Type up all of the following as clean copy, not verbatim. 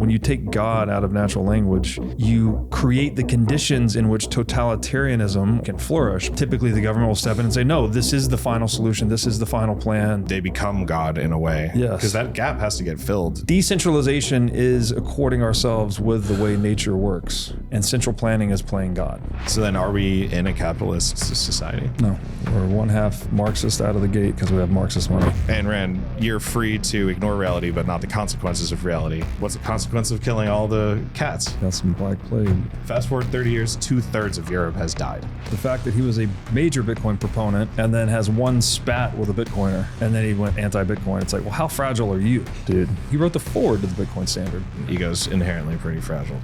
when you take God out of natural language, you create the conditions in which totalitarianism can flourish. Typically, the government will step in and say, no, this is the final solution. This is the final plan. They become God in a way. Yes. Because that gap has to get filled. Decentralization is according ourselves with the way nature works, and central planning is playing God. So then are we in a capitalist society? No, we're one half Marxist out of the gate because we have Marxist money. Ayn Rand, you're free to ignore reality, but not the consequences of reality. What's the consequence of killing all the cats? That's some Black Plague. Fast forward 30 years, 2/3 of Europe has died. The fact that he was a major Bitcoin proponent and then has one spat with a Bitcoiner and then he went anti-Bitcoin. It's like, well, how fragile are you, dude? He wrote the foreword to the Bitcoin standard. Ego's inherently pretty fragile.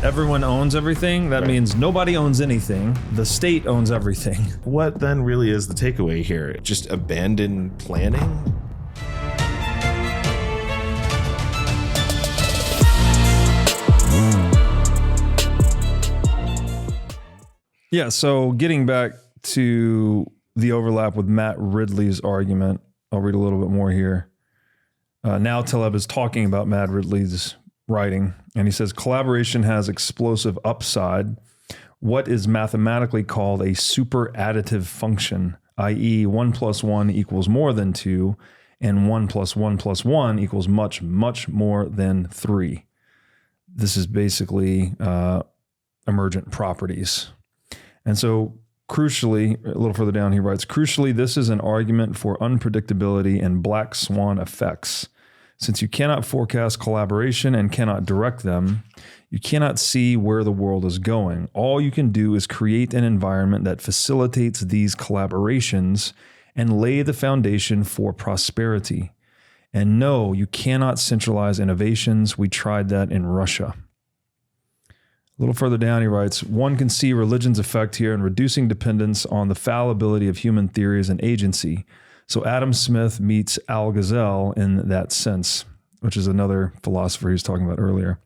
Everyone owns everything. That means nobody owns anything. The state owns everything. What then really is the takeaway here? Just abandon planning? Yeah, so getting back to the overlap with Matt Ridley's argument, I'll read a little bit more here. Now Taleb is talking about Matt Ridley's writing, and he says, collaboration has explosive upside. What is mathematically called a super additive function, i.e. 1 + 1 equals more than 2, and 1 + 1 + 1 equals much, much more than 3. This is basically emergent properties. And so crucially, a little further down, he writes, crucially, this is an argument for unpredictability and black swan effects. Since you cannot forecast collaboration and cannot direct them, you cannot see where the world is going. All you can do is create an environment that facilitates these collaborations and lay the foundation for prosperity. And no, you cannot centralize innovations. We tried that in Russia. A little further down, he writes, one can see religion's effect here in reducing dependence on the fallibility of human theories and agency. So Adam Smith meets Algazel in that sense, which is another philosopher he was talking about earlier.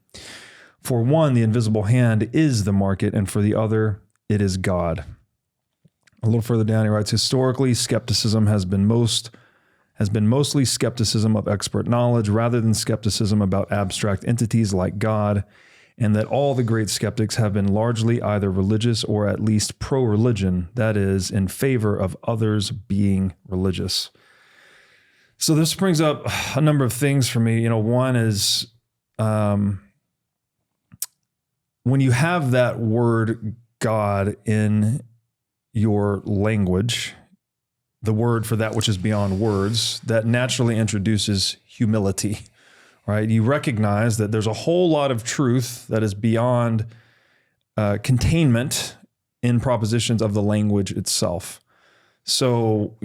For one, the invisible hand is the market, and for the other, it is God. A little further down, he writes, historically, skepticism has been mostly skepticism of expert knowledge rather than skepticism about abstract entities like God, and that all the great skeptics have been largely either religious or at least pro-religion, that is, in favor of others being religious. So this brings up a number of things for me. One is when you have that word God in your language, the word for that which is beyond words, that naturally introduces humility. Right? You recognize that there's a whole lot of truth that is beyond containment in propositions of the language itself. So,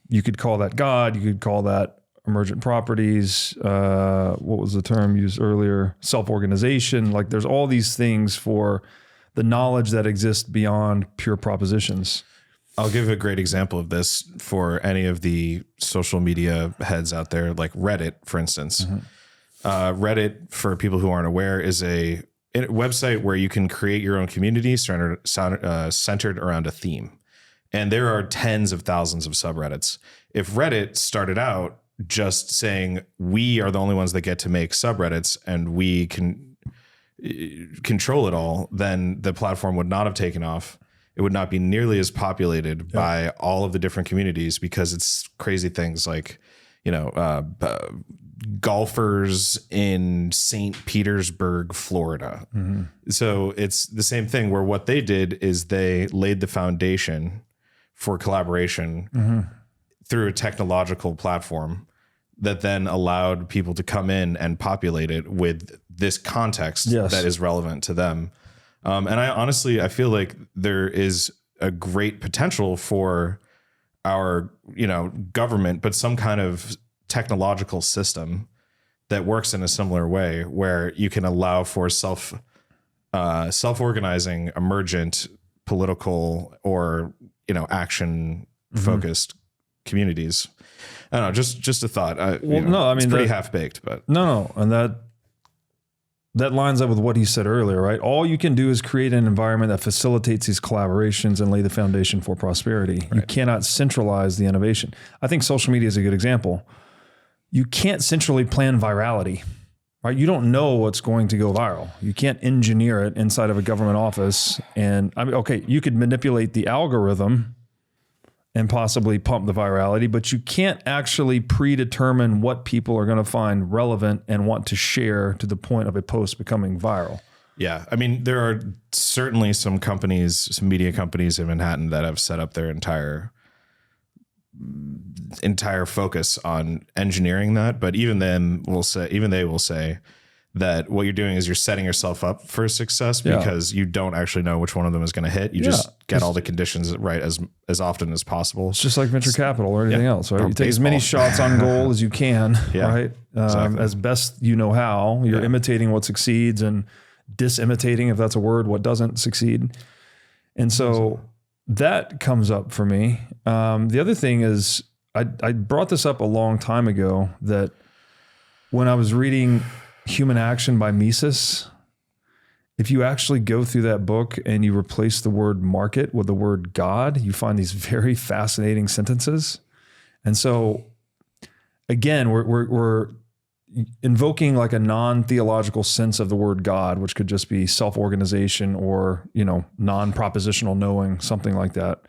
you could call that God, you could call that emergent properties, what was the term used earlier? Self-organization. Like there's all these things for the knowledge that exists beyond pure propositions. I'll give a great example of this for any of the social media heads out there, like Reddit, for instance. Mm-hmm. Reddit, for people who aren't aware, is a website where you can create your own community centered around a theme. And there are tens of thousands of subreddits. If Reddit started out just saying, we are the only ones that get to make subreddits and we can control it all, then the platform would not have taken off. It would not be nearly as populated by all of the different communities, because it's crazy things like, golfers in St. Petersburg, Florida. Mm-hmm. So it's the same thing where what they did is they laid the foundation for collaboration through a technological platform that then allowed people to come in and populate it with this context that is relevant to them. And I feel like there is a great potential for our, government, but some kind of technological system that works in a similar way, where you can allow for self-organizing, emergent, political, or action focused communities. I don't know, just a thought. It's pretty half baked, but and that lines up with what he said earlier, right? All you can do is create an environment that facilitates these collaborations and lay the foundation for prosperity. Right. You cannot centralize the innovation. I think social media is a good example. You can't centrally plan virality. right? You don't know what's going to go viral. You can't engineer it inside of a government office. And I mean, okay, you could manipulate the algorithm and possibly pump the virality, but you can't actually predetermine what people are going to find relevant and want to share to the point of a post becoming viral. Yeah. I mean, there are certainly some companies, some media companies in Manhattan that have set up their entire focus on engineering that. But even then they will say that what you're doing is you're setting yourself up for success because you don't actually know which one of them is going to hit. You just get all the conditions right as often as possible. It's just like venture capital or anything else, right? You take as many shots on goal as you can, right? Exactly. As best you know how. You're imitating what succeeds and disimitating, if that's a word, what doesn't succeed. And so that comes up for me. The other thing is, I brought this up a long time ago, that when I was reading Human Action by Mises, if you actually go through that book and you replace the word market with the word God, you find these very fascinating sentences. And so again, we're invoking like a non-theological sense of the word God, which could just be self-organization or, non-propositional knowing, something like that.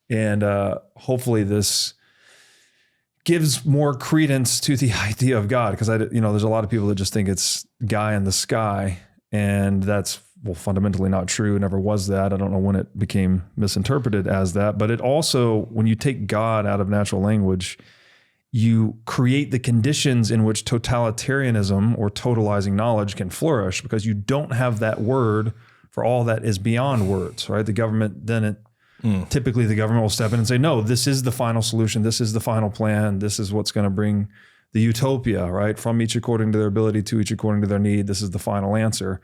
And hopefully this gives more credence to the idea of God, because there's a lot of people that just think it's guy in the sky, and that's fundamentally not true. It never was that. I don't know when it became misinterpreted as that, but it also, when you take God out of natural language, you create the conditions in which totalitarianism or totalizing knowledge can flourish, because you don't have that word for all that is beyond words, right? The government typically the government will step in and say, no, this is the final solution. This is the final plan. This is what's going to bring the utopia, right? From each according to their ability, to each according to their need. This is the final answer.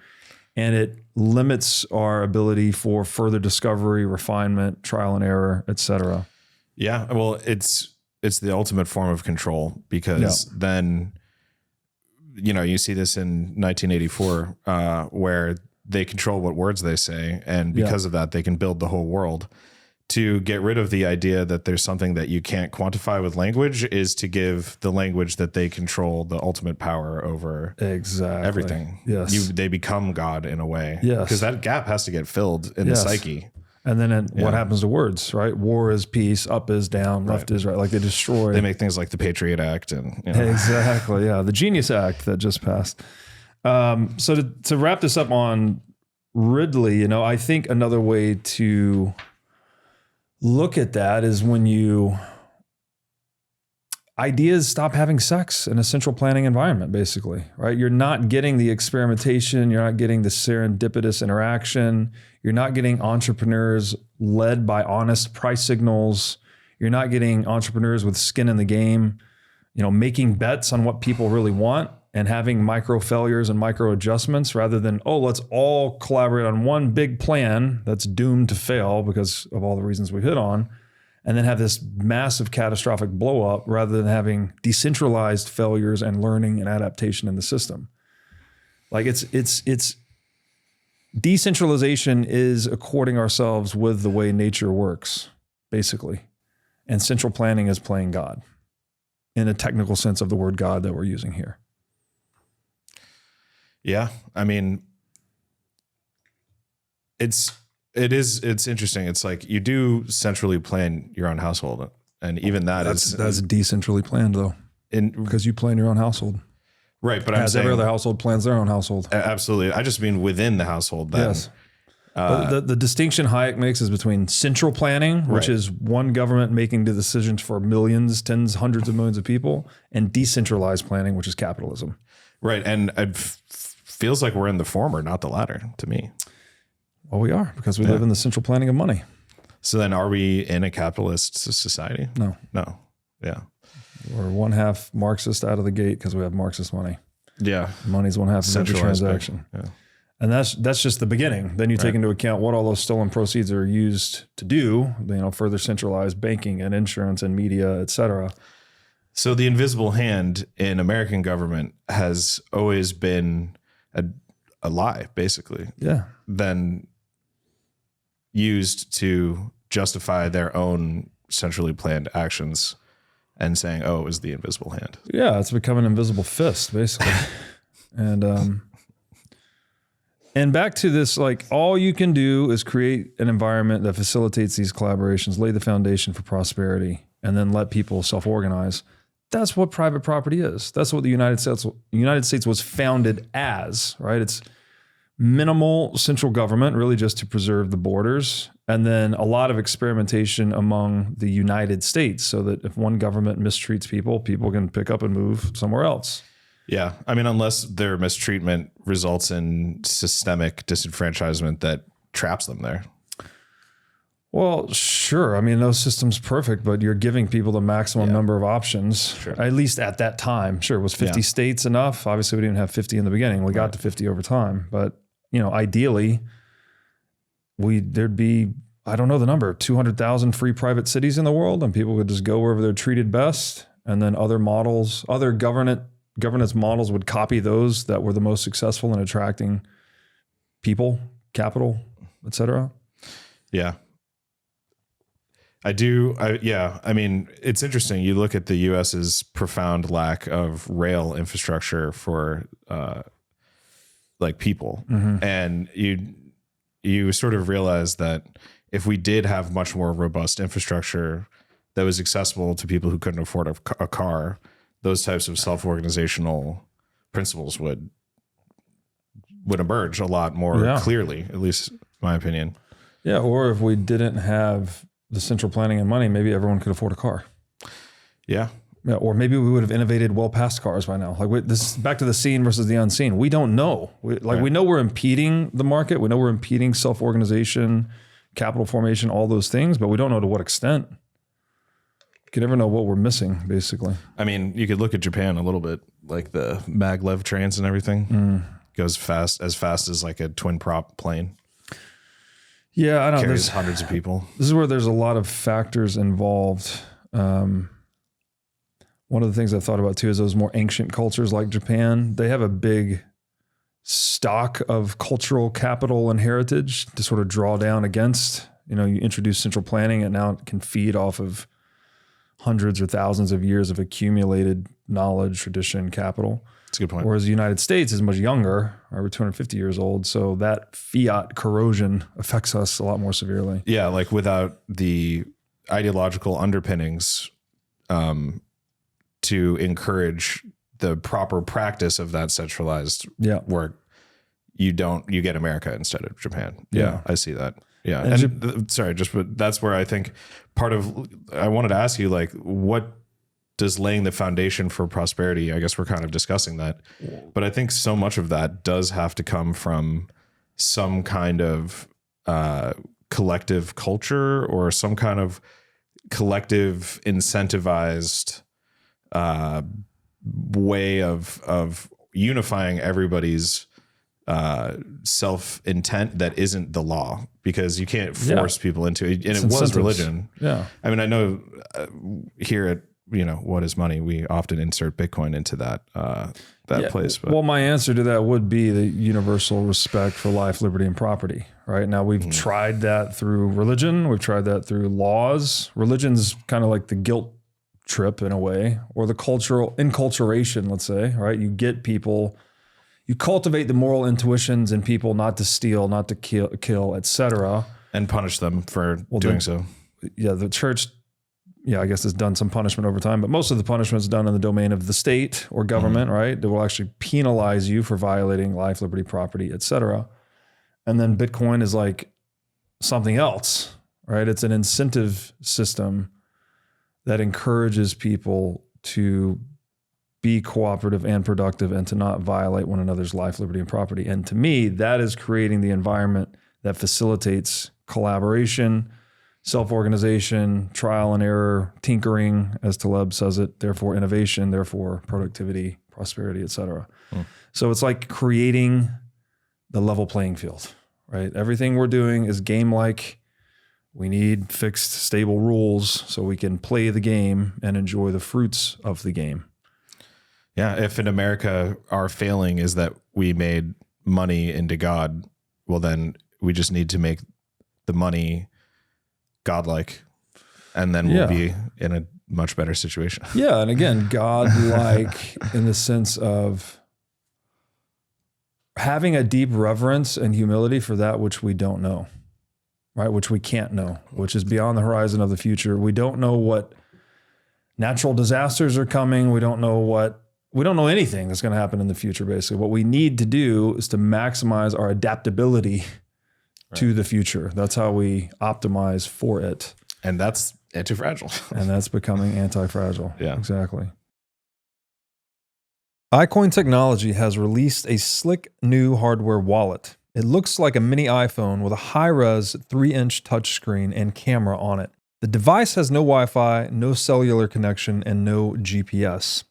And it limits our ability for further discovery, refinement, trial and error, et cetera. Yeah. Well, it's the ultimate form of control, because then, you see this in 1984, where they control what words they say. And because of that, they can build the whole world. To get rid of the idea that there's something that you can't quantify with language is to give the language that they control the ultimate power over everything. Yes. They become God in a way. Yes. Because that gap has to get filled in the psyche. And then what happens to words, right? War is peace, up is down, left is right. Like they destroy. They make things like the Patriot Act and Exactly. Yeah. The Genius Act that just passed. So to wrap this up on Ridley, I think another way to look at that is when ideas stop having sex in a central planning environment, basically, right? You're not getting the experimentation. You're not getting the serendipitous interaction. You're not getting entrepreneurs led by honest price signals. You're not getting entrepreneurs with skin in the game, making bets on what people really want and having micro failures and micro adjustments, rather than, let's all collaborate on one big plan that's doomed to fail because of all the reasons we've hit on, and then have this massive catastrophic blow up, rather than having decentralized failures and learning and adaptation in the system. Like it's decentralization is according ourselves with the way nature works, basically. And central planning is playing God, in a technical sense of the word God that we're using here. Yeah. I mean, it's interesting. It's like you do centrally plan your own household, and even that's decentrally planned though, because you plan your own household. Right. But as every other household plans their own household. Absolutely. I just mean within the household. Then. Yes. But the distinction Hayek makes is between central planning, which is one government making the decisions for millions, tens, hundreds of millions of people, and decentralized planning, which is capitalism. Right. And it feels like we're in the former, not the latter, to me. Well, we are, because we live in the central planning of money. So then are we in a capitalist society? No. Yeah. We're one half Marxist out of the gate because we have Marxist money. Yeah. Money's one half of every transaction. Yeah. And that's just the beginning. Then you take into account what all those stolen proceeds are used to do, further centralized banking and insurance and media, et cetera. So the invisible hand in American government has always been a lie, basically. Yeah. Then used to justify their own centrally planned actions and saying, it was the invisible hand. Yeah, it's become an invisible fist, basically. And back to this, like all you can do is create an environment that facilitates these collaborations, lay the foundation for prosperity, and then let people self-organize. That's what private property is. That's what the United States was founded as, right? It's minimal central government, really just to preserve the borders, and then a lot of experimentation among the United States so that if one government mistreats people, people can pick up and move somewhere else. Yeah. I mean, unless their mistreatment results in systemic disenfranchisement that traps them there. Well, sure. I mean, no system's perfect, but you're giving people the maximum number of options, at least at that time. Sure. Was 50 states enough? Obviously, we didn't have 50 in the beginning. We got to 50 over time. But, ideally, there'd be, I don't know the number, 200,000 free private cities in the world, and people would just go wherever they're treated best. And then other governance models would copy those that were the most successful in attracting people, capital, et cetera. Yeah. I mean, it's interesting. You look at the US's profound lack of rail infrastructure for people, and you sort of realize that if we did have much more robust infrastructure that was accessible to people who couldn't afford a car, those types of self-organizational principles would emerge a lot more clearly, at least in my opinion. Yeah. Or if we didn't have the central planning and money, maybe everyone could afford a car. Yeah. Yeah. Or maybe we would have innovated well past cars by now. Like this, back to the seen versus the unseen. We don't know. We know we're impeding the market. We know we're impeding self-organization, capital formation, all those things, but we don't know to what extent. You can never know what we're missing, basically. I mean, you could look at Japan a little bit, like the maglev trains and everything. Goes fast as like a twin prop plane. Yeah, I don't know. Carries hundreds of people. This is where there's a lot of factors involved. One of the things I've thought about too is those more ancient cultures like Japan. They have a big stock of cultural capital and heritage to sort of draw down against. You introduce central planning and now it can feed off of hundreds or thousands of years of accumulated knowledge, tradition, capital. That's a good point. Whereas the United States is much younger, right? We're 250 years old. So that fiat corrosion affects us a lot more severely. Yeah. Like without the ideological underpinnings to encourage the proper practice of that centralized work, you get America instead of Japan. Yeah. I see that. Yeah. But that's where I think I wanted to ask you, like, what does laying the foundation for prosperity? I guess we're kind of discussing that, but I think so much of that does have to come from some kind of collective culture or some kind of collective incentivized way of unifying everybody's self intent that isn't the law, because you can't force people into it. And it was religion. Yeah. I mean, I know here at, What is Money, we often insert Bitcoin into that place. But. Well, my answer to that would be the universal respect for life, liberty, and property. Right now, we've tried that through religion. We've tried that through laws. Religion's kind of like the guilt trip in a way, or the cultural enculturation, let's say, right? You get people, you cultivate the moral intuitions in people not to steal, not to kill, etc. And punish them for doing so. Yeah, the church, I guess has done some punishment over time, but most of the punishment is done in the domain of the state or government, right? They will actually penalize you for violating life, liberty, property, etc. And then Bitcoin is like something else, right? It's an incentive system that encourages people to be cooperative and productive and to not violate one another's life, liberty, and property. And to me, that is creating the environment that facilitates collaboration, self-organization, trial and error, tinkering, as Taleb says it, therefore innovation, therefore productivity, prosperity, et cetera. So it's like creating the level playing field, right? Everything we're doing is game-like. We need fixed, stable rules so we can play the game and enjoy the fruits of the game. Yeah, if in America our failing is that we made money into God, well, then we just need to make the money godlike, and then we'll be in a much better situation. Yeah, and again, godlike in the sense of having a deep reverence and humility for that which we don't know, right? Which we can't know, which is beyond the horizon of the future. We don't know what natural disasters are coming. We don't know anything that's going to happen in the future, basically. What we need to do is to maximize our adaptability to the future. That's how we optimize for it. And that's anti-fragile. And that's becoming anti-fragile. Yeah. Exactly. iCoin Technology has released a slick new hardware wallet. It looks like a mini iPhone with a high-res 3-inch touchscreen and camera on it. The device has no Wi-Fi, no cellular connection, and no GPS.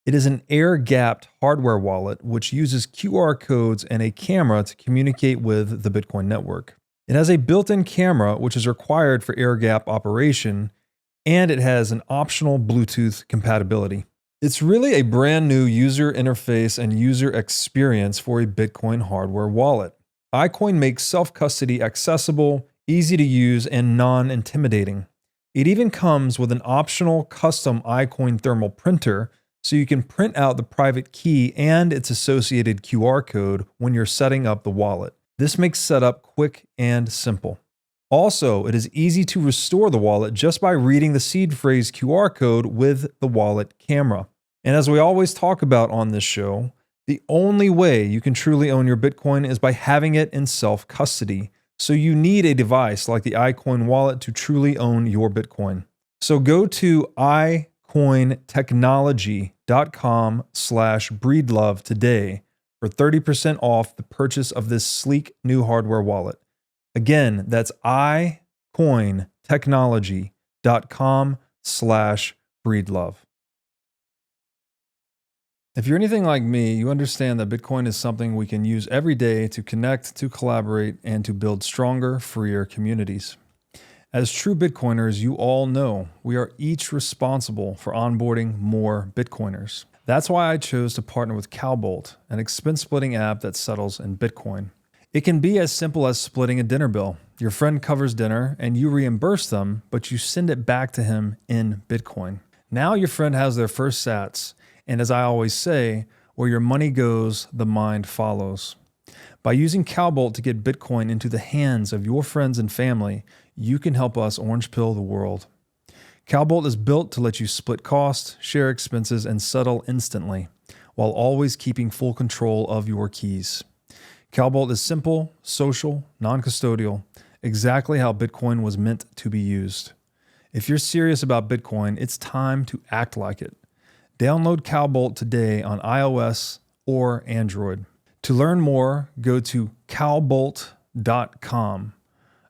It is an air-gapped hardware wallet which uses QR codes and a camera to communicate with the Bitcoin network. It has a built-in camera which is required for air-gap operation, and it has an optional Bluetooth compatibility. It's really a brand new user interface and user experience for a Bitcoin hardware wallet. iCoin makes self-custody accessible, easy to use, and non-intimidating. It even comes with an optional custom iCoin thermal printer, so you can print out the private key and its associated QR code when you're setting up the wallet. This makes setup quick and simple. Also, it is easy to restore the wallet just by reading the seed phrase QR code with the wallet camera. And as we always talk about on this show, the only way you can truly own your Bitcoin is by having it in self-custody. So you need a device like the iCoin wallet to truly own your Bitcoin. So go to iCointechnology.com/breedlove today for 30% off the purchase of this sleek new hardware wallet. Again, that's iCointechnology.com/breedlove. If you're anything like me, you understand that Bitcoin is something we can use every day to connect, to collaborate, and to build stronger, freer communities. As true Bitcoiners, you all know we are each responsible for onboarding more Bitcoiners. That's why I chose to partner with Cowbolt, an expense-splitting app that settles in Bitcoin. It can be as simple as splitting a dinner bill. Your friend covers dinner and you reimburse them, but you send it back to him in Bitcoin. Now your friend has their first sats. And as I always say, where your money goes, the mind follows. By using Cowbolt to get Bitcoin into the hands of your friends and family, you can help us orange pill the world. Cowbolt is built to let you split costs, share expenses, and settle instantly, while always keeping full control of your keys. Cowbolt is simple, social, non-custodial, exactly how Bitcoin was meant to be used. If you're serious about Bitcoin, it's time to act like it. Download Cowbolt today on iOS or Android. To learn more, go to cowbolt.com.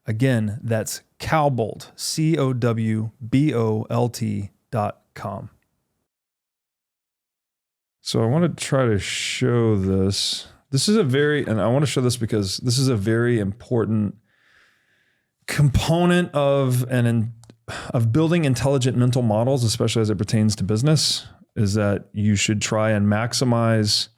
Again, that's Cowbolt, COWBOLT.com. So I want to try to show this. And I want to show this because this is a very important component of building intelligent mental models, especially as it pertains to business, is that you should try and maximize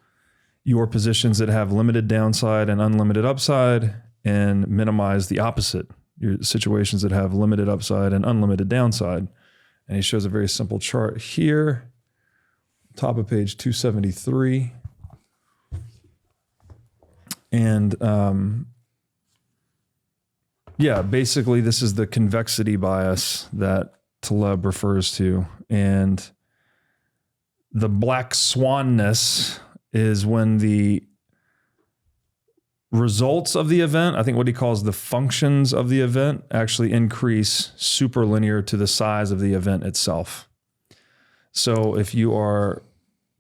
your positions that have limited downside and unlimited upside, and minimize the opposite, your situations that have limited upside and unlimited downside. And he shows a very simple chart here, top of page 273. And basically this is the convexity bias that Taleb refers to. And the black swanness is when the results of the event, I think what he calls the functions of the event, actually increase superlinear to the size of the event itself. So if you are,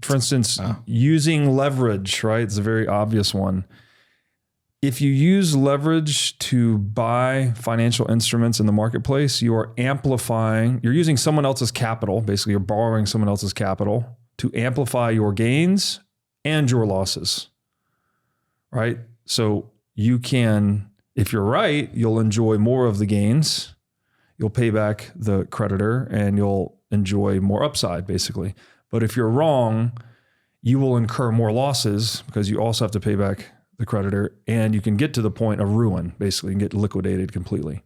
for instance, using leverage, right? It's a very obvious one. If you use leverage to buy financial instruments in the marketplace, you are amplifying, you're using someone else's capital. Basically, you're borrowing someone else's capital to amplify your gains and your losses, right? So you can, if you're right, you'll enjoy more of the gains. You'll pay back the creditor and you'll enjoy more upside, basically. But if you're wrong, you will incur more losses because you also have to pay back the creditor, and you can get to the point of ruin, basically, and get liquidated completely.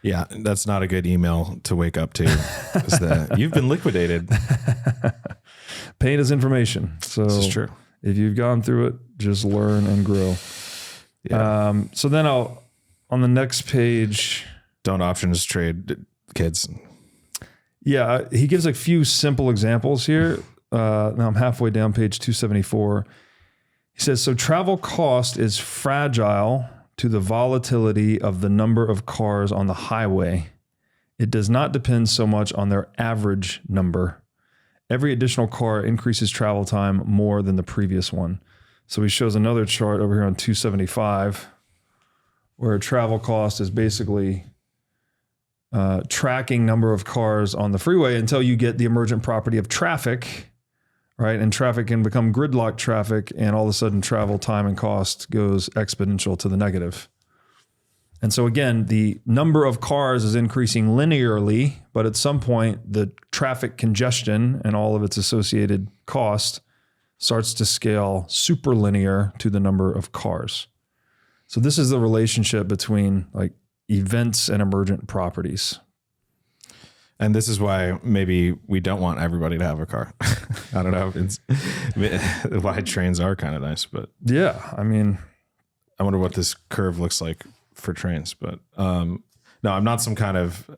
Yeah, that's not a good email to wake up to. Is that you've been liquidated. Pain is information. So this is true. If you've gone through it, just learn and grow. Yeah. So then on the next page, don't options trade, kids. Yeah, he gives a few simple examples here. Now I'm halfway down page 274. He says, so travel cost is fragile to the volatility of the number of cars on the highway. It does not depend so much on their average number. Every additional car increases travel time more than the previous one. So he shows another chart over here on 275 where travel cost is basically tracking number of cars on the freeway until you get the emergent property of traffic, right? And traffic can become gridlock traffic, and all of a sudden travel time and cost goes exponential to the negative. And so again, the number of cars is increasing linearly, but at some point the traffic congestion and all of its associated cost starts to scale super linear to the number of cars. So this is the relationship between like events and emergent properties. And this is why maybe we don't want everybody to have a car. I don't know. It's why trains are kind of nice, but yeah, I mean, I wonder what this curve looks like for trains, but no, I'm not some kind of,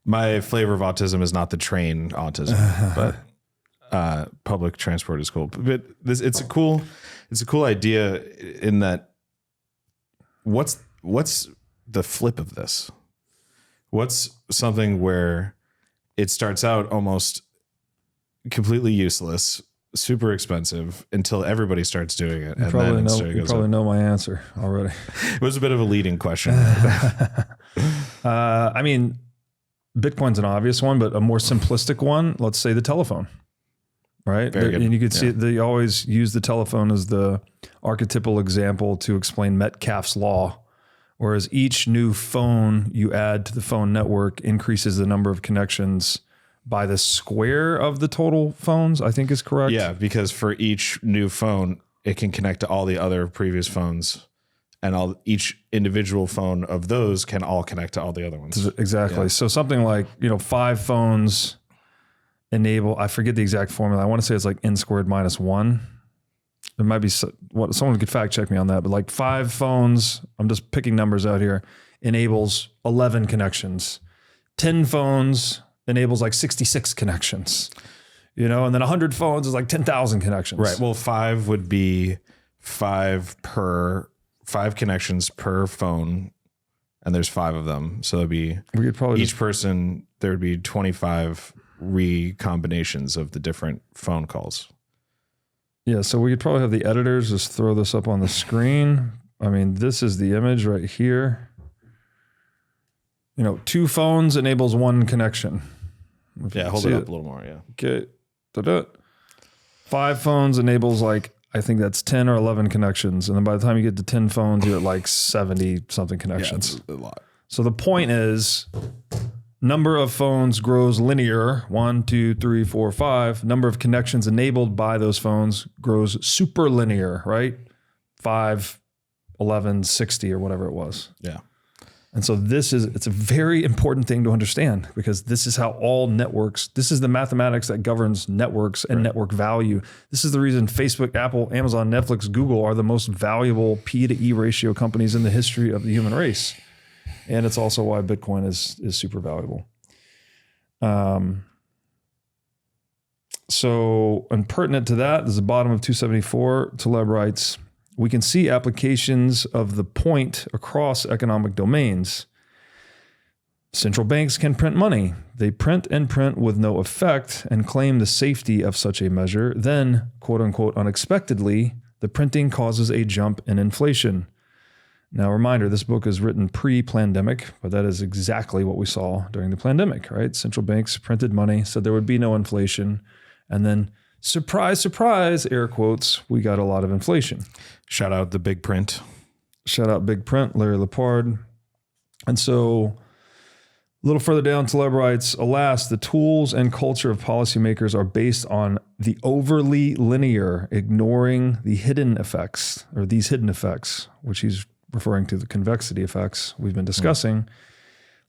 my flavor of autism is not the train autism, but public transport is cool. But this, it's a cool idea in that what's the flip of this? What's something where it starts out almost completely useless, super expensive until everybody starts doing it. You probably know my answer already. It was a bit of a leading question. I mean, Bitcoin's an obvious one, but a more simplistic one, let's say the telephone, right? Very good. And you could see they always use the telephone as the archetypal example to explain Metcalfe's law. Whereas each new phone you add to the phone network increases the number of connections by the square of the total phones, I think is correct. Yeah, because for each new phone, it can connect to all the other previous phones, and each individual phone of those can all connect to all the other ones. Exactly. Yeah. So something like, 5 phones enable, I forget the exact formula. I want to say it's like n squared minus 1. It might be what someone could fact check me on that, but like 5 phones, I'm just picking numbers out here, enables 11 connections. 10 phones enables like 66 connections, and then 100 phones is like 10,000 connections. Right. Well, 5 would be 5 connections per phone, and there's 5 of them. So it'd be each person, there would be 25 recombinations of the different phone calls. Yeah, so we could probably have the editors just throw this up on the screen. I mean, this is the image right here. 2 phones enables 1 connection. Yeah, hold it up a little more, yeah. Okay. 5 phones enables I think that's 10 or 11 connections. And then by the time you get to 10 phones, you're at like 70 something connections. Yeah, it's a lot. So the point is, number of phones grows linear, 1, 2, 3, 4, 5. Number of connections enabled by those phones grows super linear, right? 5, 11, 60 or whatever it was. Yeah. And so it's a very important thing to understand, because this is how all networks, this is the mathematics that governs networks and network value. This is the reason Facebook, Apple, Amazon, Netflix, Google are the most valuable P to E ratio companies in the history of the human race. And it's also why Bitcoin is super valuable. So, and pertinent to that, this is the bottom of 274, Taleb writes, we can see applications of the point across economic domains. Central banks can print money. They print and print with no effect and claim the safety of such a measure. Then, quote unquote, unexpectedly, the printing causes a jump in inflation. Now, reminder, this book is written pre-pandemic, but that is exactly what we saw during the pandemic, right? Central banks printed money, said there would be no inflation. And then, surprise, surprise, air quotes, we got a lot of inflation. Shout out the big print. Shout out Big Print, Larry Lepard. And so a little further down, Taleb writes, alas, the tools and culture of policymakers are based on the overly linear, ignoring the hidden effects, or these hidden effects, which he's referring to the convexity effects we've been discussing. A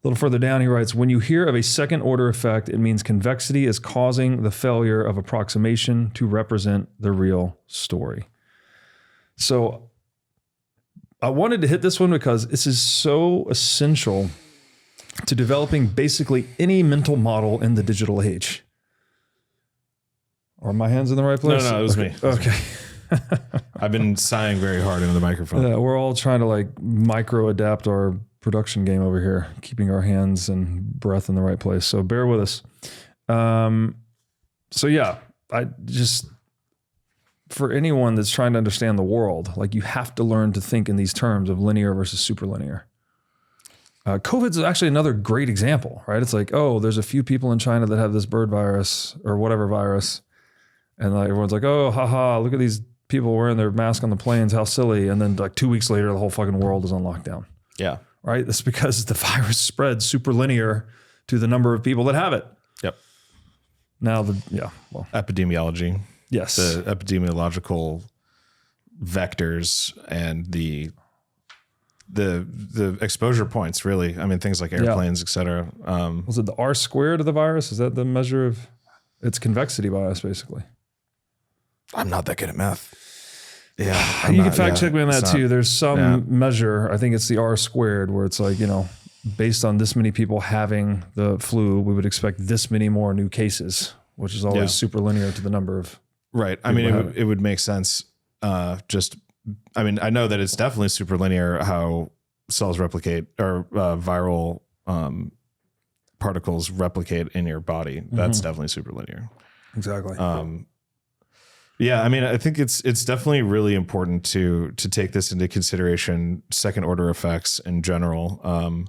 little further down, he writes, when you hear of a second order effect, it means convexity is causing the failure of approximation to represent the real story. So I wanted to hit this one because this is so essential to developing basically any mental model in the digital age. Are my hands in the right place? No, it was me. Okay. I've been sighing very hard into the microphone. Yeah, we're all trying to like micro adapt our production game over here, keeping our hands and breath in the right place. So bear with us. So yeah, I just, for anyone that's trying to understand the world, like you have to learn to think in these terms of linear versus superlinear. COVID is actually another great example, right? It's like, oh, there's a few people in China that have this bird virus or whatever virus. And like everyone's like, oh, haha, look at these people wearing their mask on the planes. How silly. And then like 2 weeks later, the whole fucking world is on lockdown. Yeah. Right? That's because the virus spreads super linear to the number of people that have it. Yep. Now epidemiology. Yes. The epidemiological vectors and the exposure points, really. I mean, things like airplanes, et cetera. Was it the R squared of the virus? Is that the measure of its convexity bias, basically? I'm not that good at math. Yeah. You can fact check me on that too. There's some measure, I think it's the R squared, where it's like, based on this many people having the flu, we would expect this many more new cases, which is always super linear to the number of. Right. I mean, it would make sense. I know that it's definitely super linear how cells replicate or viral particles replicate in your body. That's definitely super linear. Exactly. Yeah, I mean, I think it's definitely really important to take this into consideration, second order effects in general.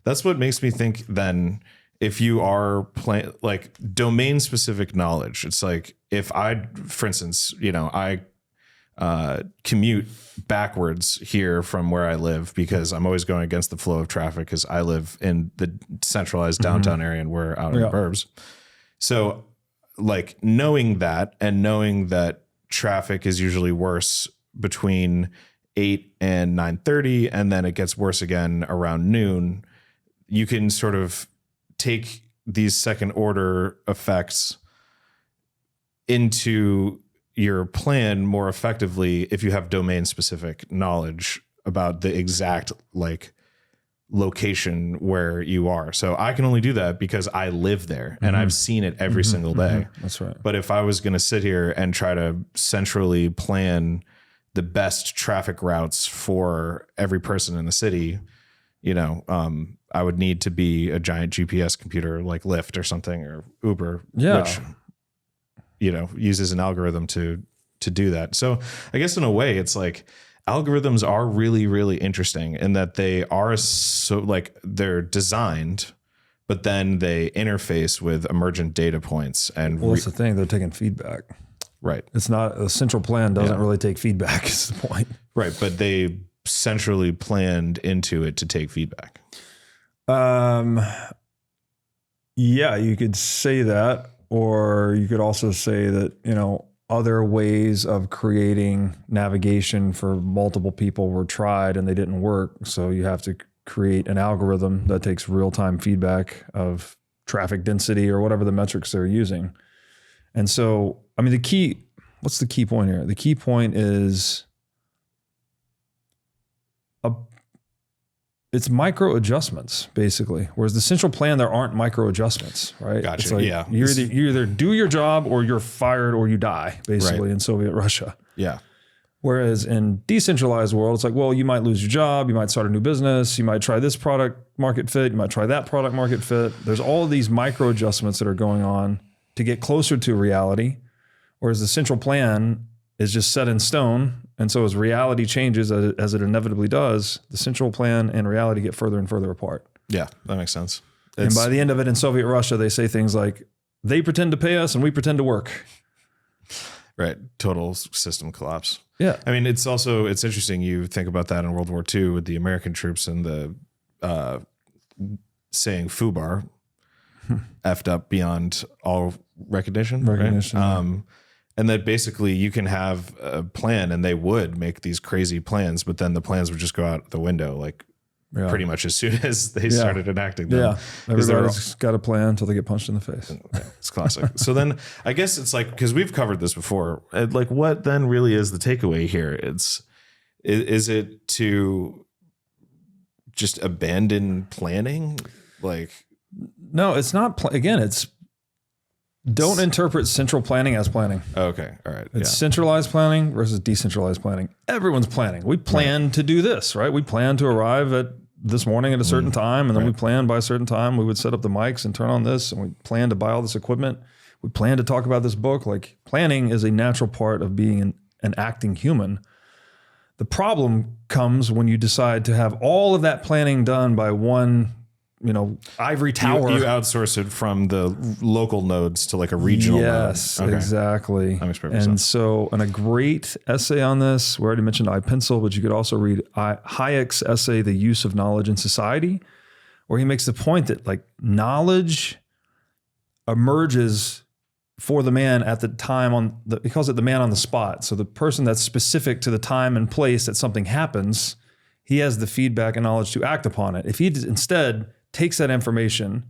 That's what makes me think then if you are playing like domain specific knowledge, it's like if for instance, I commute backwards here from where I live because I'm always going against the flow of traffic because I live in the centralized downtown area and we're out in the burbs. So like knowing that and knowing that traffic is usually worse between 8 and 9:30 and then it gets worse again around noon, you can sort of take these second order effects into your plan more effectively if you have domain specific knowledge about the exact like location where you are. So I can only do that because I live there and I've seen it every single day. That's right. But if I was going to sit here and try to centrally plan the best traffic routes for every person in the city, I would need to be a giant GPS computer like Lyft or something or Uber, which uses an algorithm to do that. So I guess in a way it's like algorithms are really, really interesting in that they are so like they're designed, but then they interface with emergent data points. And that's the thing, they're taking feedback. Right. It's not a central plan doesn't really take feedback is the point. Right. But they centrally planned into it to take feedback. Yeah, you could say that, or you could also say that, other ways of creating navigation for multiple people were tried and they didn't work. So you have to create an algorithm that takes real-time feedback of traffic density or whatever the metrics they're using. And so, I mean, what's the key point here? The key point is it's micro adjustments, basically. Whereas the central plan, there aren't micro adjustments, right? Gotcha. It's like you either do your job or you're fired or you die, basically, in Soviet Russia. Yeah. Whereas in decentralized world, it's like, well, you might lose your job, you might start a new business, you might try this product market fit, you might try that product market fit. There's all of these micro adjustments that are going on to get closer to reality. Whereas the central plan is just set in stone. And so as reality changes, as it inevitably does, the central plan and reality get further and further apart. Yeah, that makes sense. And by the end of it in Soviet Russia, they say things like, they pretend to pay us and we pretend to work. Right. Total system collapse. Yeah. I mean, it's interesting. You think about that in World War II with the American troops and the saying FUBAR, effed up beyond all recognition. Right? And that basically you can have a plan and they would make these crazy plans, but then the plans would just go out the window like pretty much as soon as they started enacting them. Yeah. Everybody's got a plan until they get punched in the face. Yeah, it's classic. So then I guess it's like, because we've covered this before, like what then really is the takeaway here? It's Is it to just abandon planning? Like, no, it's not. Again, it's don't interpret central planning as planning. Okay. All right. It's centralized planning versus decentralized planning. Everyone's planning. We plan to do this, right? We plan to arrive at this morning at a certain time, and then we plan by a certain time. We would set up the mics and turn on this, and we plan to buy all this equipment. We plan to talk about this book. Like, planning is a natural part of being an acting human. The problem comes when you decide to have all of that planning done by one, ivory tower. You outsource it from the local nodes to like a regional node. Yes, exactly. That makes perfect and sense. so, and a great essay on this, we already mentioned iPencil, but you could also read Hayek's essay, The Use of Knowledge in Society, where he makes the point that like knowledge emerges for the man at the time he calls it the man on the spot. So the person that's specific to the time and place that something happens, he has the feedback and knowledge to act upon it. If he instead takes that information,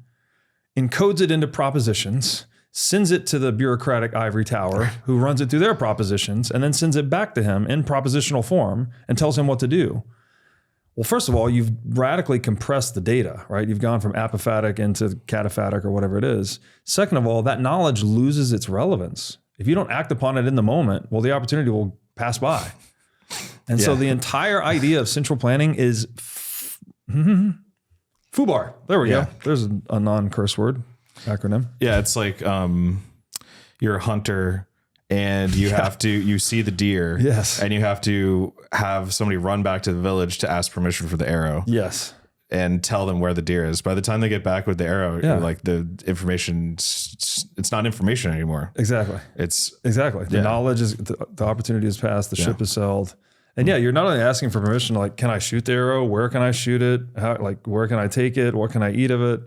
encodes it into propositions, sends it to the bureaucratic ivory tower who runs it through their propositions, and then sends it back to him in propositional form and tells him what to do. Well, first of all, you've radically compressed the data, right? You've gone from apophatic into cataphatic or whatever it is. Second of all, that knowledge loses its relevance. If you don't act upon it in the moment, well, the opportunity will pass by. And so the entire idea of central planning is FUBAR. There we go. There's a non-curse word acronym. Yeah, it's like you're a hunter and you see the deer. Yes. And you have to have somebody run back to the village to ask permission for the arrow. Yes. And tell them where the deer is. By the time they get back with the arrow, like the information, it's not information anymore. Exactly. The knowledge is, the opportunity is passed, the ship is sailed. And you're not only asking for permission, like, can I shoot the arrow? Where can I shoot it? Where can I take it? What can I eat of it?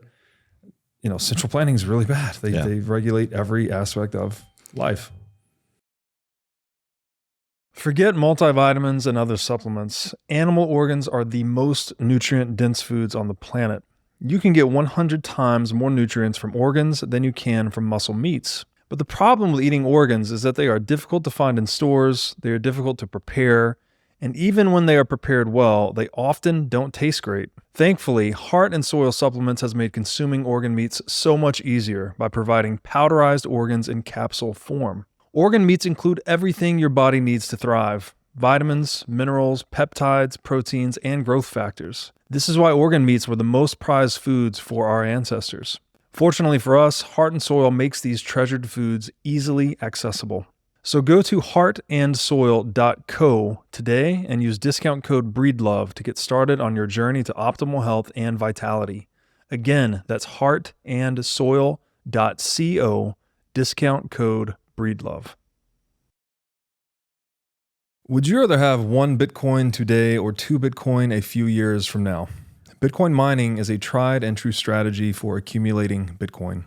Central planning is really bad. They regulate every aspect of life. Forget multivitamins and other supplements. Animal organs are the most nutrient-dense foods on the planet. You can get 100 times more nutrients from organs than you can from muscle meats. But the problem with eating organs is that they are difficult to find in stores, they are difficult to prepare, and even when they are prepared well, they often don't taste great. Thankfully, Heart and Soil Supplements has made consuming organ meats so much easier by providing powderized organs in capsule form. Organ meats include everything your body needs to thrive: vitamins, minerals, peptides, proteins, and growth factors. This is why organ meats were the most prized foods for our ancestors. Fortunately for us, Heart and Soil makes these treasured foods easily accessible. So go to heartandsoil.co today and use discount code BREEDLOVE to get started on your journey to optimal health and vitality. Again, that's heartandsoil.co, discount code BREEDLOVE. Would you rather have 1 Bitcoin today or 2 Bitcoin a few years from now? Bitcoin mining is a tried and true strategy for accumulating Bitcoin.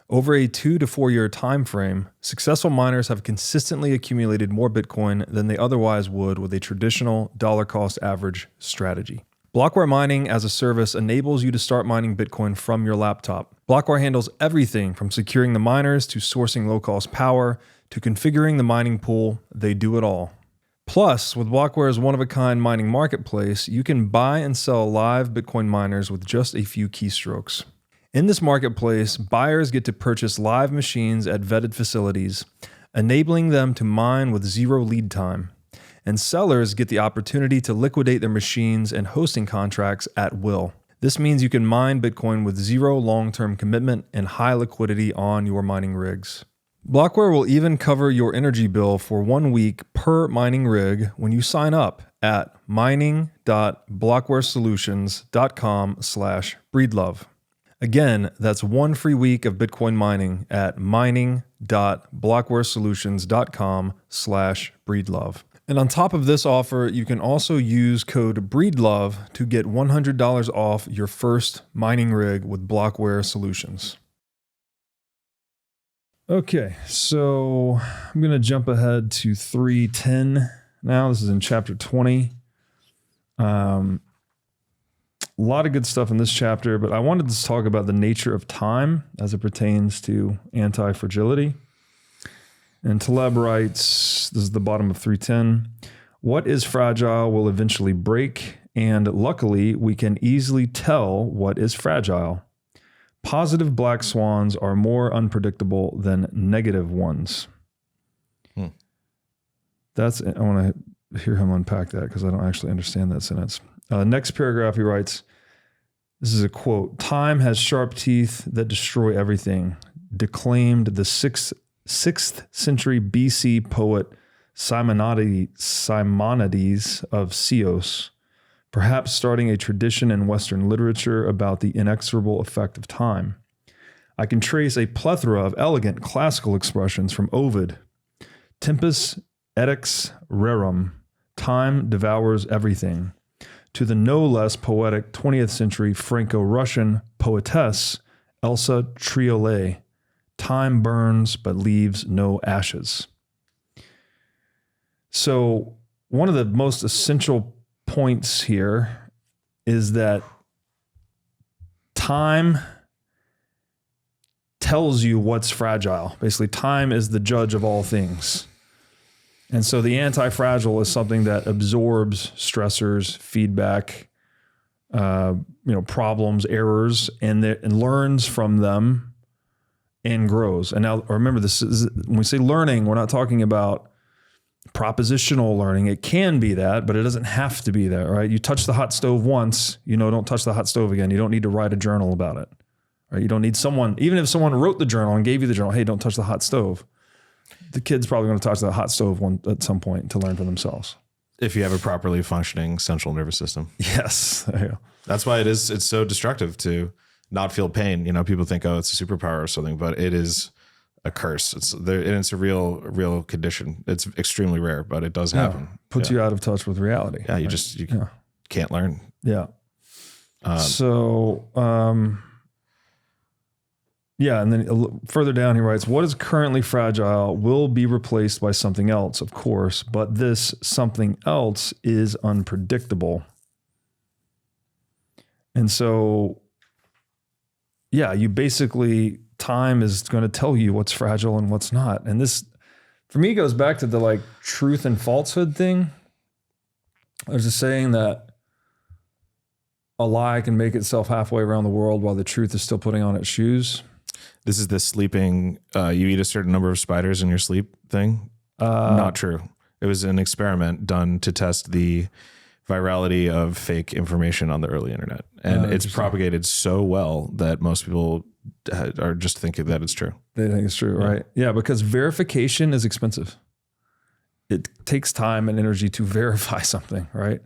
Over a 2 to 4 year time frame, successful miners have consistently accumulated more Bitcoin than they otherwise would with a traditional dollar cost average strategy. Blockware mining as a service enables you to start mining Bitcoin from your laptop. Blockware handles everything from securing the miners to sourcing low-cost power to configuring the mining pool. They do it all. Plus, with Blockware's one-of-a-kind mining marketplace, you can buy and sell live Bitcoin miners with just a few keystrokes. In this marketplace, buyers get to purchase live machines at vetted facilities, enabling them to mine with zero lead time. And sellers get the opportunity to liquidate their machines and hosting contracts at will. This means you can mine Bitcoin with zero long-term commitment and high liquidity on your mining rigs. Blockware will even cover your energy bill for 1 week per mining rig when you sign up at mining.blockwaresolutions.com/breedlove. Again, that's 1 free week of Bitcoin mining at mining.blockwaresolutions.com/breedlove. And on top of this offer, you can also use code BREEDLOVE to get $100 off your first mining rig with Blockware Solutions. Okay, so I'm going to jump ahead to 3:10 now. This is in chapter 20. A lot of good stuff in this chapter, but I wanted to talk about the nature of time as it pertains to anti-fragility. And Taleb writes, this is the bottom of 3:10, What is fragile will eventually break, and luckily we can easily tell what is fragile. Positive black swans are more unpredictable than negative ones. I want to hear him unpack that because I don't actually understand that sentence. Next paragraph, he writes, this is a quote, "Time has sharp teeth that destroy everything," declaimed the 6th century BC poet Simonides of Chios, perhaps starting a tradition in Western literature about the inexorable effect of time. I can trace a plethora of elegant classical expressions from Ovid. Tempus edax rerum, time devours everything, to the no less poetic 20th century Franco-Russian poetess Elsa Triolet, time burns but leaves no ashes. So one of the most essential points here is that time tells you what's fragile. Basically, time is the judge of all things. And so the anti-fragile is something that absorbs stressors, feedback, problems, errors, and learns from them and grows. And now remember, this is when we say learning, we're not talking about propositional learning. It can be that, but it doesn't have to be that, right? You touch the hot stove once, don't touch the hot stove again. You don't need to write a journal about it, right? You don't need someone, even if someone wrote the journal and gave you the journal, hey, don't touch the hot stove. The kid's probably going to touch the hot stove at some point to learn for themselves. If you have a properly functioning central nervous system. Yes. There you go. That's why it's so destructive to not feel pain. People think, oh, it's a superpower or something, but it is a curse. It's a real condition. It's extremely rare, but it does happen. Puts you out of touch with reality. Yeah. You can't learn. Yeah. And then further down he writes, what is currently fragile will be replaced by something else, of course, but this something else is unpredictable. And so, you basically, time is going to tell you what's fragile and what's not. And this, for me, goes back to the truth and falsehood thing. There's a saying that a lie can make itself halfway around the world while the truth is still putting on its shoes. This is the sleeping, you eat a certain number of spiders in your sleep thing. Not true. It was an experiment done to test the virality of fake information on the early internet. And it's propagated so well that most people are just thinking that it's true. They think it's true, right? Yeah, because verification is expensive. It takes time and energy to verify something, right?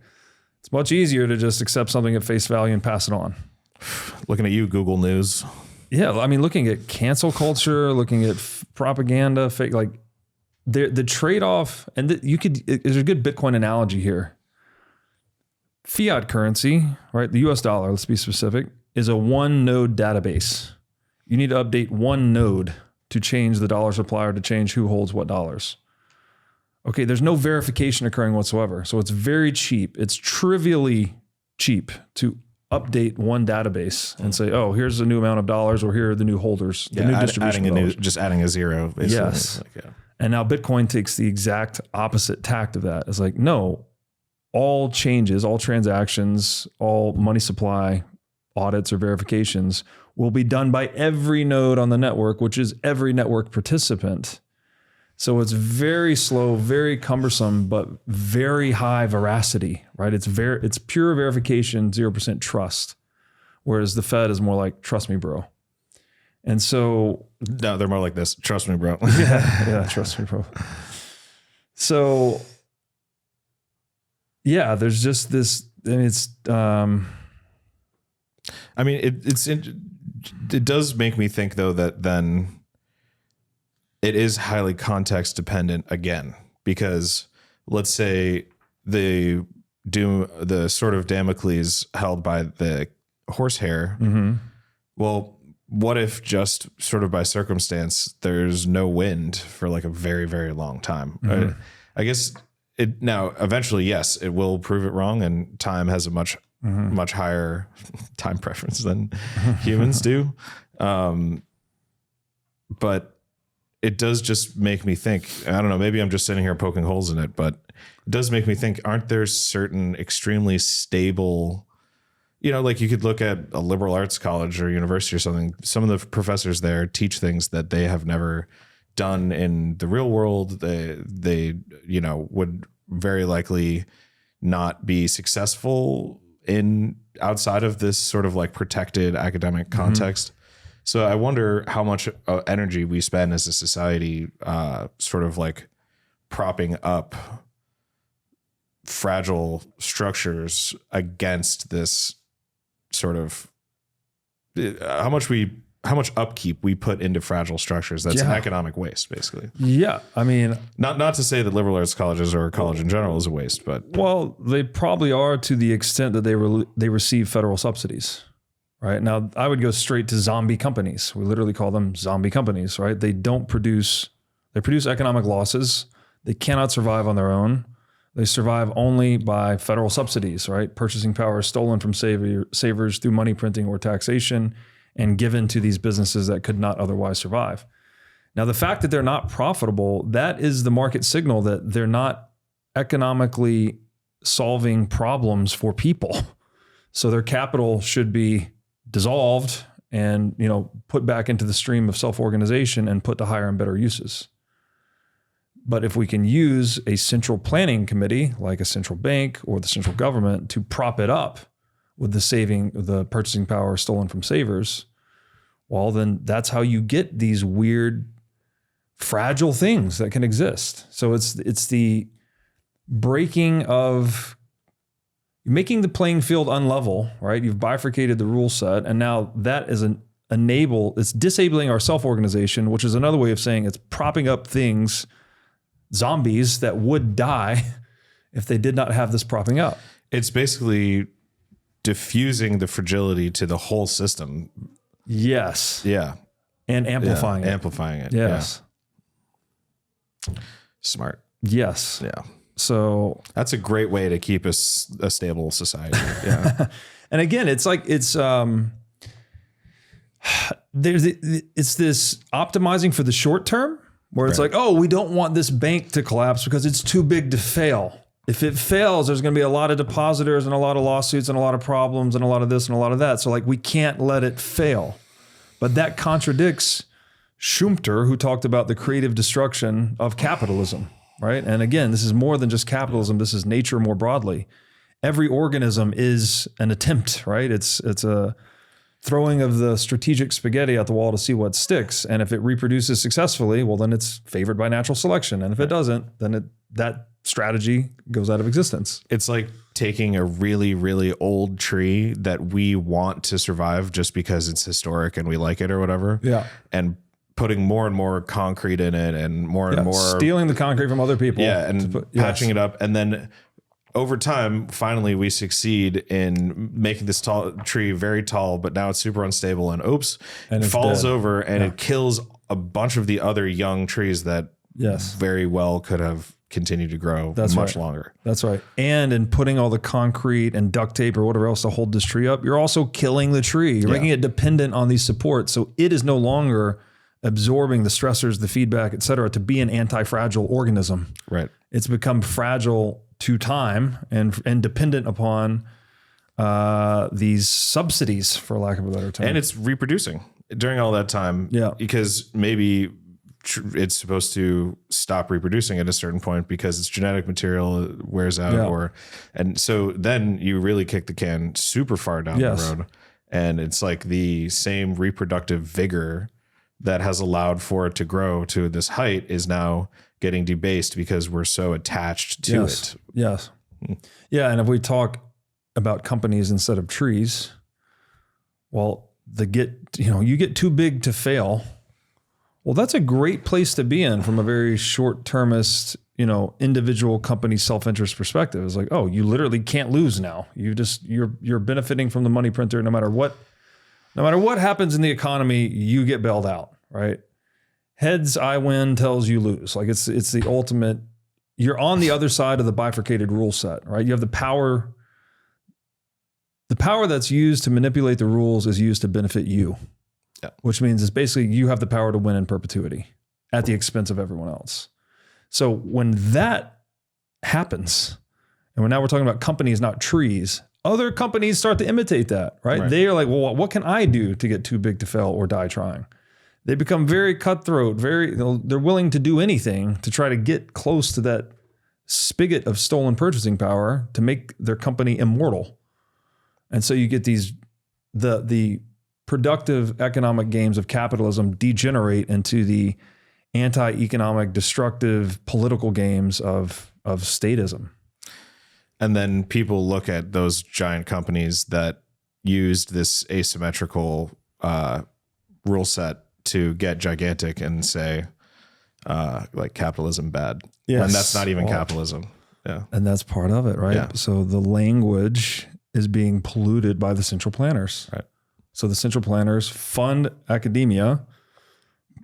It's much easier to just accept something at face value and pass it on. Looking at you, Google News. Yeah, I mean, looking at cancel culture, looking at propaganda, fake, the trade-off, and there's a good Bitcoin analogy here. Fiat currency, right? The US dollar, let's be specific, is a one node database. You need to update one node to change the dollar supply or to change who holds what dollars. Okay, there's no verification occurring whatsoever. So it's very cheap. It's trivially cheap to update one database and say, oh, here's the new amount of dollars, or here are the new holders, the new distribution. Just adding a zero. Basically. Yes. And now Bitcoin takes the exact opposite tact of that. It's no, all changes, all transactions, all money supply audits or verifications will be done by every node on the network, which is every network participant. So it's very slow, very cumbersome, but very high veracity, right? It's pure verification, 0% trust. Whereas the Fed is more like, trust me, bro. And so... No, they're more like this. Trust me, bro. yeah, trust me, bro. So... yeah, there's just this, and it's, it does make me think though, that then it is highly context dependent again, because let's say the sort of Damocles held by the horsehair. Mm-hmm. Well, what if just sort of by circumstance, there's no wind for a very, very long time? Mm-hmm. I guess now eventually, yes, it will prove it wrong, and time has a much higher time preference than humans do. But it does just make me think, I don't know, maybe I'm just sitting here poking holes in it, but it does make me think, aren't there certain extremely stable, like you could look at a liberal arts college or university or something. Some of the professors there teach things that they have never done in the real world. They would very likely not be successful in outside of this sort of like protected academic context. So I wonder how much energy we spend as a society, sort of like propping up fragile structures against this sort of how much upkeep we put into fragile structures. That's an economic waste, basically. Yeah. I mean, not to say that liberal arts colleges or college in general is a waste, but well, they probably are to the extent that they receive federal subsidies. Right now, I would go straight to zombie companies. We literally call them zombie companies, right? They produce economic losses. They cannot survive on their own. They survive only by federal subsidies, right? Purchasing power is stolen from savers through money printing or taxation and given to these businesses that could not otherwise survive. Now, the fact that they're not profitable, that is the market signal that they're not economically solving problems for people. So their capital should be dissolved and, put back into the stream of self-organization and put to higher and better uses. But if we can use a central planning committee, like a central bank or the central government, to prop it up with the purchasing power stolen from savers, well, then that's how you get these weird, fragile things that can exist. So it's the breaking of making the playing field unlevel, right? You've bifurcated the rule set, and now that is it's disabling our self-organization, which is another way of saying it's propping up things, zombies that would die if they did not have this propping up. It's basically diffusing the fragility to the whole system. Yes. Yeah. And amplifying it. Amplifying it. Yes. Yeah. Smart. Yes. Yeah. So that's a great way to keep a stable society. Yeah. And again, it's this optimizing for the short term where it's like, oh, we don't want this bank to collapse because it's too big to fail. If it fails, there's going to be a lot of depositors and a lot of lawsuits and a lot of problems and a lot of this and a lot of that. So we can't let it fail. But that contradicts Schumpeter, who talked about the creative destruction of capitalism. Right. And again, this is more than just capitalism. This is nature more broadly. Every organism is an attempt, right? It's a throwing of the strategic spaghetti at the wall to see what sticks. And if it reproduces successfully, well, then it's favored by natural selection. And if it doesn't, then that strategy goes out of existence. It's like taking a really, really old tree that we want to survive just because it's historic and we like it or whatever. Yeah. And putting more and more concrete in it and more and more stealing the concrete from other people. Yeah. And patching it up. And then over time, finally we succeed in making this tall tree very tall, but now it's super unstable and it falls over and it kills a bunch of the other young trees that very well could have continued to grow much longer. That's right. And in putting all the concrete and duct tape or whatever else to hold this tree up, you're also killing the tree. You're making it dependent on these supports. So it is no longer absorbing the stressors, the feedback, et cetera, to be an anti-fragile organism. Right. It's become fragile to time and dependent upon these subsidies, for lack of a better term. And it's reproducing during all that time. Yeah. Because maybe it's supposed to stop reproducing at a certain point because its genetic material wears out and so then you really kick the can super far down the road. And it's like the same reproductive vigor that has allowed for it to grow to this height is now getting debased because we're so attached to it. Yes. Yeah. And if we talk about companies instead of trees, well, you get too big to fail. Well, that's a great place to be in from a very short-termist, individual company self-interest perspective. It's like, oh, you literally can't lose now. You're benefiting from the money printer no matter what happens in the economy, you get bailed out, right? Heads, I win, tails, you lose. Like it's the ultimate, you're on the other side of the bifurcated rule set, right? You have the power. The power that's used to manipulate the rules is used to benefit you. Yeah. Which means it's basically you have the power to win in perpetuity. at the expense of everyone else. So when that happens, and now we're talking about companies, not trees, other companies start to imitate that, right? They are like, well, what can I do to get too big to fail or die trying? They become very cutthroat, they're willing to do anything to try to get close to that spigot of stolen purchasing power to make their company immortal. And so you get the productive economic games of capitalism degenerate into the anti-economic, destructive political games of statism. And then people look at those giant companies that used this asymmetrical rule set to get gigantic and say, like capitalism bad. Yes. And that's not even capitalism. Yeah. And that's part of it, right? Yeah. So the language is being polluted by the central planners. Right. So the central planners fund academia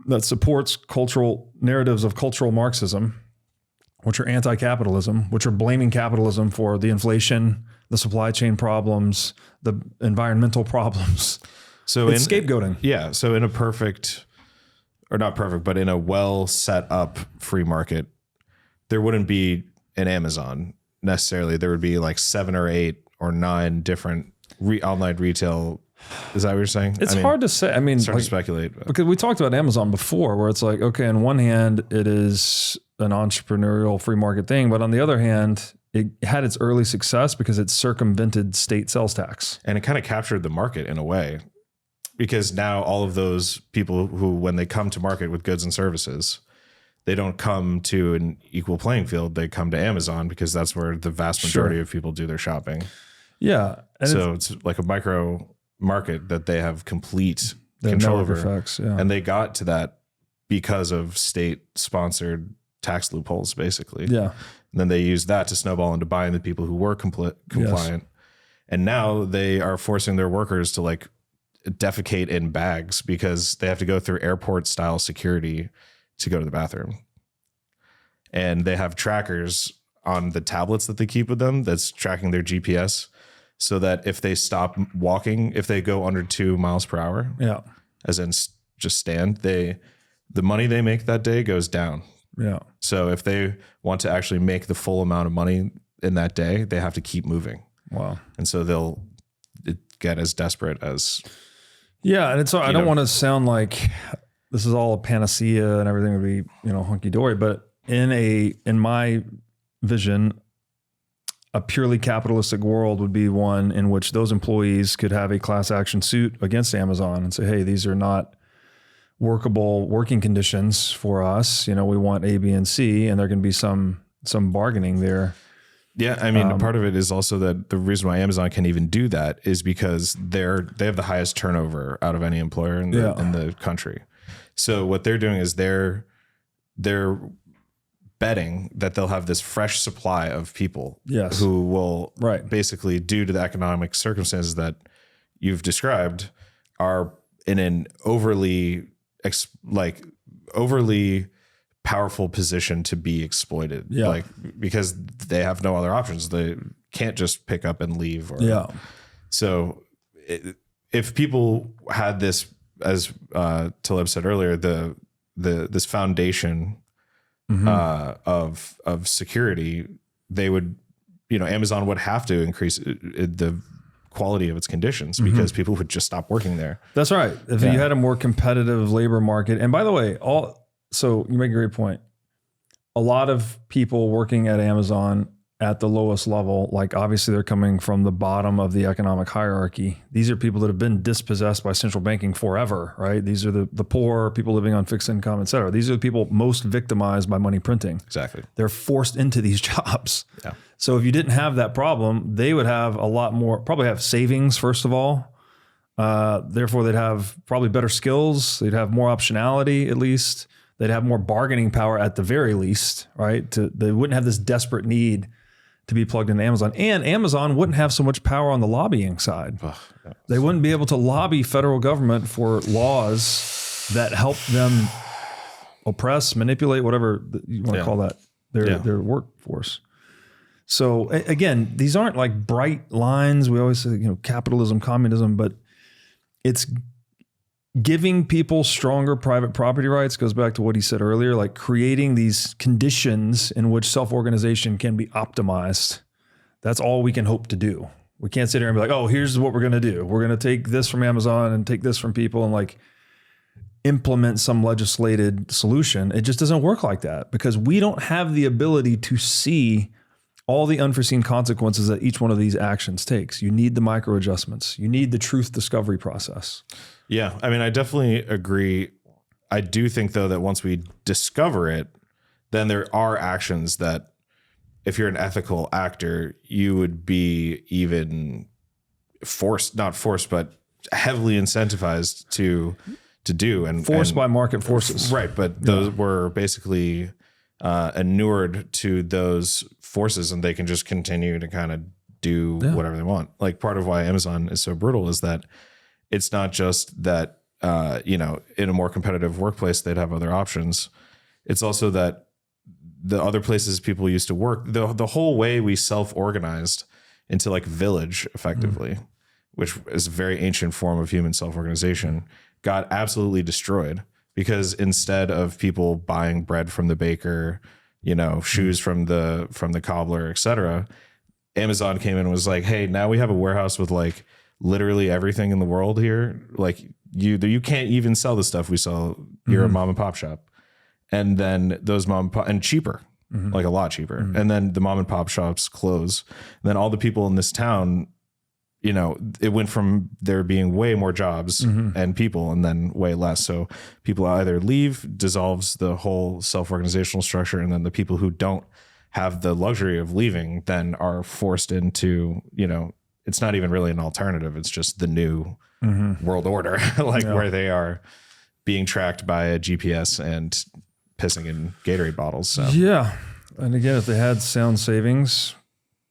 that supports cultural narratives of cultural Marxism, which are anti-capitalism, which are blaming capitalism for the inflation, the supply chain problems, the environmental problems. So it's scapegoating. Yeah. So in a perfect, or not perfect, but in a well set up free market, there wouldn't be an Amazon necessarily. There would be like 7 or 8 or 9 different online retail. Is that what you're saying? It's hard to say. I mean, it's hard to speculate. Because we talked about Amazon before, where it's like, okay, on one hand, it is an entrepreneurial free market thing, but on the other hand, it had its early success because it circumvented state sales tax. And it kind of captured the market in a way, because now all of those people who, when they come to market with goods and services, they don't come to an equal playing field. They come to Amazon because that's where the vast majority of people do their shopping. Yeah. And so it's like a micro market that they have complete control over. Effects, yeah. And they got to that because of state sponsored tax loopholes, basically. Yeah. And then they used that to snowball into buying the people who were compliant. Yes. And now they are forcing their workers to like defecate in bags because they have to go through airport style security to go to the bathroom. And they have trackers on the tablets that they keep with them that's tracking their GPS, so that if they stop walking, if they go under 2 miles per hour, as in just stand, the money they make that day goes down. Yeah. So if they want to actually make the full amount of money in that day, they have to keep moving. Wow. And so they'll get as desperate as. Yeah. And I don't want to sound like this is all a panacea and everything would be, hunky dory, but in my vision, a purely capitalistic world would be one in which those employees could have a class action suit against Amazon and say, hey, these are not workable working conditions for us. We want A, B, and C, and there can be some bargaining there. Yeah, I mean, part of it is also that the reason why Amazon can even do that is because they have the highest turnover out of any employer in the country. So what they're doing is they're betting that they'll have this fresh supply of people who will basically, due to the economic circumstances that you've described, are in an overly powerful position to be exploited. Because they have no other options. They can't just pick up and leave. So if people had this, as Taleb said earlier, this foundation of security, they would, Amazon would have to increase the quality of its conditions because people would just stop working there. That's right. If you had a more competitive labor market, and by the way, so you make a great point. A lot of people working at Amazon at the lowest level, like obviously they're coming from the bottom of the economic hierarchy. These are people that have been dispossessed by central banking forever, right? These are the poor, people living on fixed income, et cetera. These are the people most victimized by money printing. Exactly. They're forced into these jobs. Yeah. So if you didn't have that problem, they would have a lot more, probably have savings, first of all. Therefore, they'd have probably better skills. They'd have more optionality, at least. They'd have more bargaining power at the very least, right? They wouldn't have this desperate need to be plugged into Amazon. And Amazon wouldn't have so much power on the lobbying side. They wouldn't be able to lobby federal government for laws that help them oppress, manipulate, whatever you want to call that, their workforce. So again, these aren't like bright lines. We always say, capitalism, communism, but it's giving people stronger private property rights goes back to what he said earlier, like creating these conditions in which self-organization can be optimized. That's all we can hope to do. We can't sit here and be like, oh, here's what we're going to do. We're going to take this from Amazon and take this from people and like implement some legislated solution. It just doesn't work like that because we don't have the ability to see all the unforeseen consequences that each one of these actions takes. You need the micro adjustments. You need the truth discovery process. Yeah. I mean, I definitely agree. I do think though that once we discover it, then there are actions that if you're an ethical actor, you would be even not forced, but heavily incentivized to do and forced by market forces. Right. But those were basically inured to those forces and they can just continue to kind of do whatever they want. Like part of why Amazon is so brutal is that it's not just that, in a more competitive workplace, they'd have other options. It's also that the other places people used to work, the whole way we self-organized into like village effectively, which is a very ancient form of human self-organization, got absolutely destroyed because instead of people buying bread from the baker, shoes from the cobbler, etc., Amazon came in and was like, hey, now we have a warehouse with like literally everything in the world here. Like you can't even sell the stuff we sell. You're a mom and pop shop. And then those mom and pop and cheaper, like a lot cheaper. And then the mom and pop shops close. And then all the people in this town, it went from there being way more jobs and people and then way less. So people either leave, dissolves the whole self-organizational structure. And then the people who don't have the luxury of leaving then are forced into, it's not even really an alternative. It's just the new world order, where they are being tracked by a GPS and pissing in Gatorade bottles. So. Yeah. And again, if they had sound savings,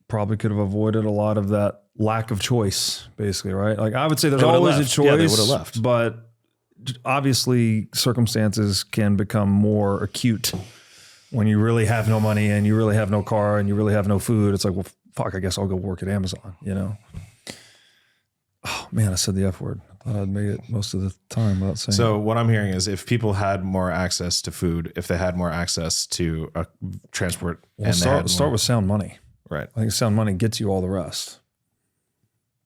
probably could have avoided a lot of that lack of choice, basically, right? Like I would say there's always a choice, they would have left. But obviously circumstances can become more acute when you really have no money and you really have no car and you really have no food. It's like, well, fuck, I guess I'll go work at Amazon, Oh man, I said the F word. I thought I'd make it most of the time without saying So what I'm hearing is if people had more access to food, if they had more access to transport, and start with sound money. Right. I think sound money gets you all the rest.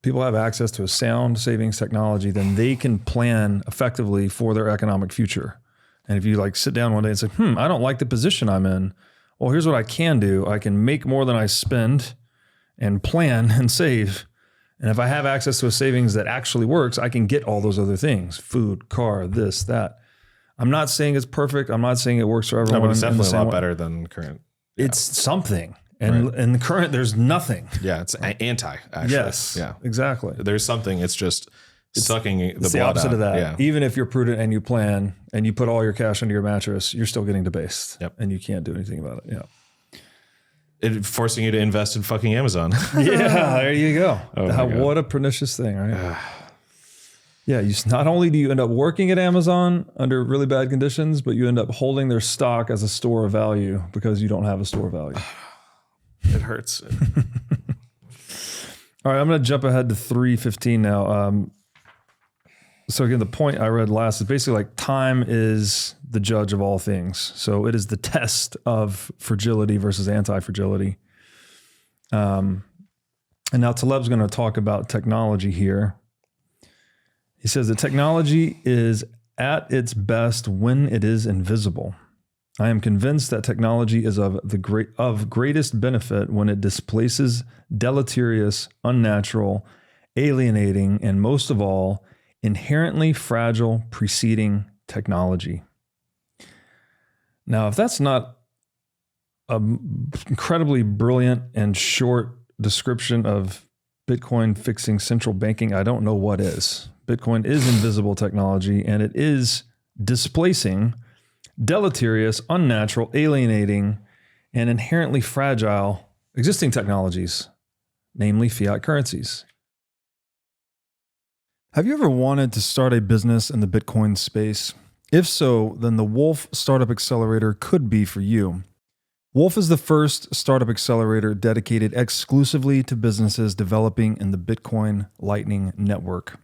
People have access to a sound savings technology, then they can plan effectively for their economic future. And if you like sit down one day and say, I don't like the position I'm in. Well, here's what I can do. I can make more than I spend and plan and save. And if I have access to a savings that actually works, I can get all those other things, food, car, this, that. I'm not saying it's perfect. I'm not saying it works for everyone. No, but it's definitely a lot better than current. It's something. And in the current, there's nothing. Yeah, it's anti, actually. Yes, yeah, exactly. There's something. It's just sucking the blood the opposite out. of that. Yeah. Even if you're prudent and you plan and you put all your cash under your mattress, you're still getting debased. Yep. And you can't do anything about it. Yeah. It forcing you to invest in fucking Amazon. Yeah, there you go. Oh what a pernicious thing, right? Yeah, not only do you end up working at Amazon under really bad conditions, but you end up holding their stock as a store of value because you don't have a store of value. It hurts. All right, I'm going to jump ahead to 3:15 now. So again, the point I read last is basically like time is the judge of all things. So it is the test of fragility versus anti-fragility. And now Taleb's going to talk about technology here. He says that technology is at its best when it is invisible. I am convinced that technology is of greatest benefit when it displaces deleterious, unnatural, alienating, and most of all, inherently fragile preceding technology. Now, if that's not an incredibly brilliant and short description of Bitcoin fixing central banking, I don't know what is. Bitcoin is invisible technology, and it is displacing deleterious, unnatural, alienating, and inherently fragile existing technologies, namely fiat currencies. Have you ever wanted to start a business in the Bitcoin space? If so, then the Wolf Startup Accelerator could be for you. Wolf is the first startup accelerator dedicated exclusively to businesses developing in the Bitcoin Lightning Network.